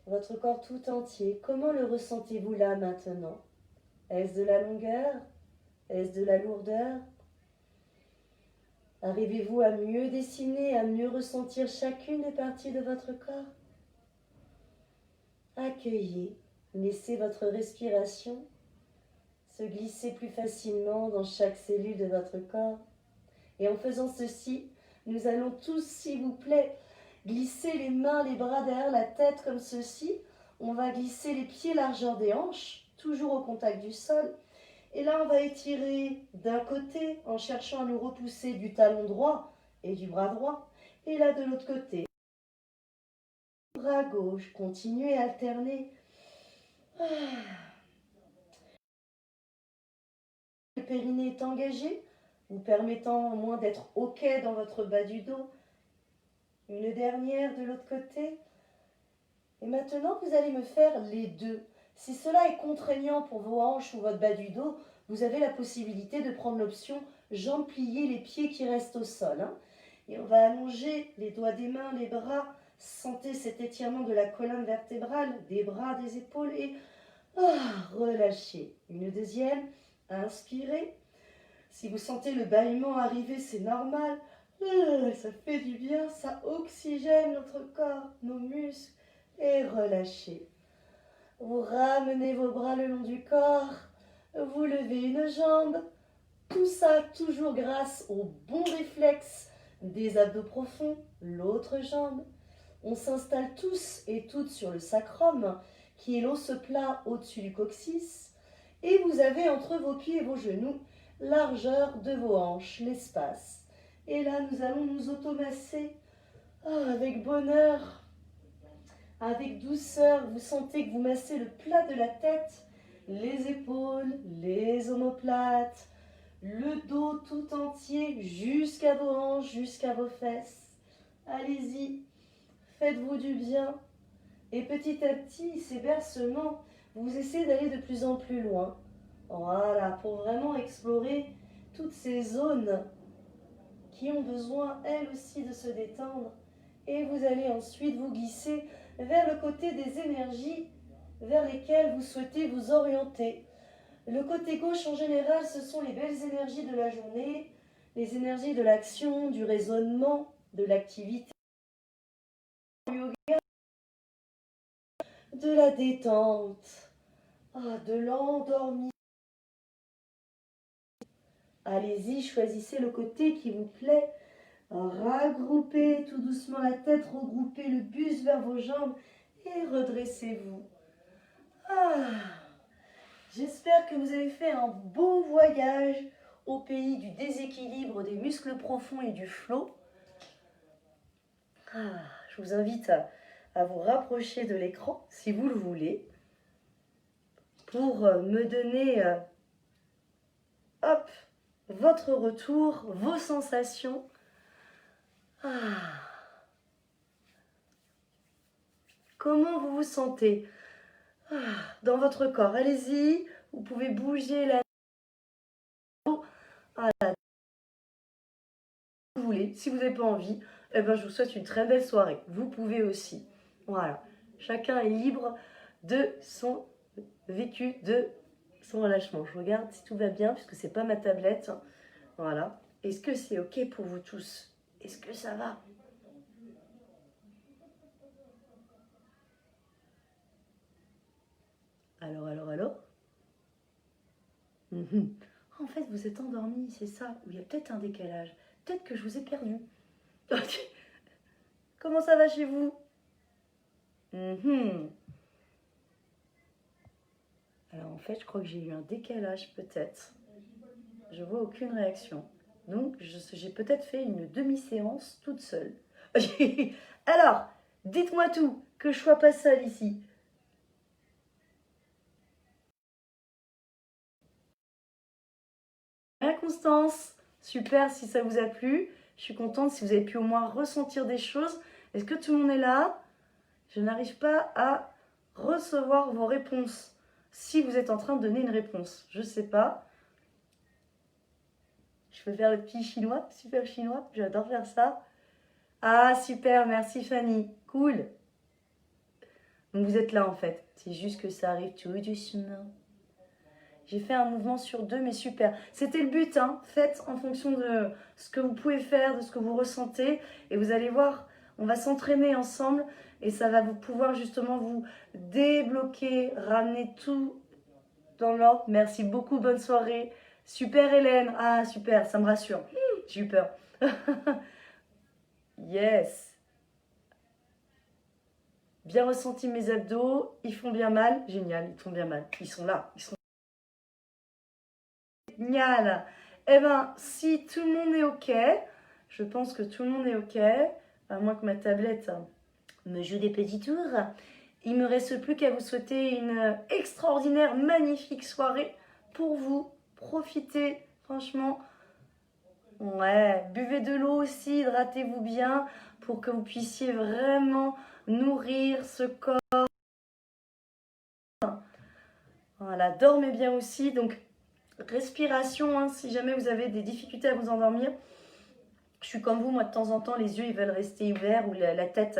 Votre corps tout entier, comment le ressentez-vous là maintenant? Est-ce de la longueur? Est-ce de la lourdeur? Arrivez-vous à mieux dessiner, à mieux ressentir chacune des parties de votre corps? Accueillez, laissez votre respiration se glisser plus facilement dans chaque cellule de votre corps. Et en faisant ceci, nous allons tous, s'il vous plaît, glisser les mains, les bras derrière la tête comme ceci. On va glisser les pieds largeur des hanches, toujours au contact du sol. Et là, on va étirer d'un côté en cherchant à nous repousser du talon droit et du bras droit. Et là, de l'autre côté, bras gauche, continuez à alterner. Le périnée est engagé, vous permettant au moins d'être OK dans votre bas du dos. Une dernière de l'autre côté. Et maintenant, vous allez me faire les deux. Si cela est contraignant pour vos hanches ou votre bas du dos, vous avez la possibilité de prendre l'option jambes pliées, les pieds qui restent au sol. Et on va allonger les doigts des mains, les bras. Sentez cet étirement de la colonne vertébrale, des bras, des épaules et relâchez. Une deuxième. Inspirez. Si vous sentez le bâillement arriver, c'est normal. Ça fait du bien, ça oxygène notre corps, nos muscles. Et relâchez. Vous ramenez vos bras le long du corps. Vous levez une jambe. Tout ça toujours grâce au bon réflexe des abdos profonds. L'autre jambe. On s'installe tous et toutes sur le sacrum, qui est l'os plat au-dessus du coccyx. Et vous avez entre vos pieds et vos genoux largeur de vos hanches, l'espace. Et là, nous allons nous automasser avec bonheur, avec douceur. Vous sentez que vous massez le plat de la tête, les épaules, les omoplates, le dos tout entier jusqu'à vos hanches, jusqu'à vos fesses. Allez-y, faites-vous du bien. Et petit à petit, ces bercements, vous essayez d'aller de plus en plus loin. Voilà, pour vraiment explorer toutes ces zones qui ont besoin, elles aussi, de se détendre. Et vous allez ensuite vous glisser vers le côté des énergies vers lesquelles vous souhaitez vous orienter. Le côté gauche, en général, ce sont les belles énergies de la journée, les énergies de l'action, du raisonnement, de l'activité, du yoga, de la détente, de l'endormissement. Allez-y, choisissez le côté qui vous plaît. Regroupez tout doucement la tête, regroupez le buste vers vos jambes et redressez-vous. J'espère que vous avez fait un beau voyage au pays du déséquilibre des muscles profonds et du flot. Je vous invite à vous rapprocher de l'écran si vous le voulez pour me donner votre retour, vos sensations. Comment vous vous sentez dans votre corps? Allez-y, vous pouvez bouger la vous voulez. Si vous n'avez pas envie, je vous souhaite une très belle soirée. Vous pouvez aussi. Voilà. Chacun est libre de son vécu, de son relâchement. Je regarde si tout va bien, puisque c'est pas ma tablette. Voilà. Est-ce que c'est OK pour vous tous? Est-ce que ça va? Alors En fait, vous êtes endormis, c'est ça. Ou il y a peut-être un décalage. Peut-être que je vous ai perdu. Comment ça va chez vous? Alors en fait, je crois que j'ai eu un décalage peut-être. Je vois aucune réaction. Donc, j'ai peut-être fait une demi-séance toute seule. Alors, dites-moi tout, que je sois pas seule ici. Constance, super si ça vous a plu. Je suis contente si vous avez pu au moins ressentir des choses. Est-ce que tout le monde est là? Je n'arrive pas à recevoir vos réponses. Si vous êtes en train de donner une réponse, je ne sais pas. Je peux faire le petit chinois, super chinois. J'adore faire ça. Ah, super, merci Fanny. Cool. Donc vous êtes là en fait. C'est juste que ça arrive tout doucement. J'ai fait un mouvement sur 2, mais super. C'était le but, hein. Faites en fonction de ce que vous pouvez faire, de ce que vous ressentez. Et vous allez voir, on va s'entraîner ensemble. et ça va vous pouvoir justement vous débloquer, ramener tout dans l'ordre. Merci beaucoup, bonne soirée. Super Hélène, ah super, ça me rassure. J'ai eu peur. Yes. Bien ressenti mes abdos, ils font bien mal. Génial, ils font bien mal. Ils sont là, ils sont génial. Eh ben, si tout le monde est OK, je pense que tout le monde est OK, à moins que ma tablette me joue des petits tours. Il me reste plus qu'à vous souhaiter une extraordinaire, magnifique soirée pour vous. Profitez, franchement. Ouais, buvez de l'eau aussi, hydratez-vous bien pour que vous puissiez vraiment nourrir ce corps. Voilà, dormez bien aussi. Donc, respiration, hein, si jamais vous avez des difficultés à vous endormir. Je suis comme vous, moi de temps en temps, les yeux ils veulent rester ouverts ou la tête,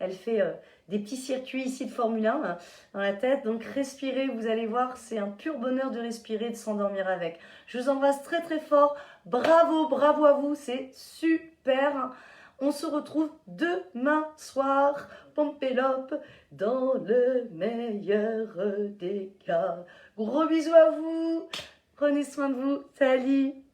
elle fait des petits circuits ici de Formule 1 dans la tête. Donc respirez, vous allez voir, c'est un pur bonheur de respirer, de s'endormir avec. Je vous embrasse très très fort. Bravo, bravo à vous, c'est super. On se retrouve demain soir, Pompelope, dans le meilleur des cas. Gros bisous à vous, prenez soin de vous, salut.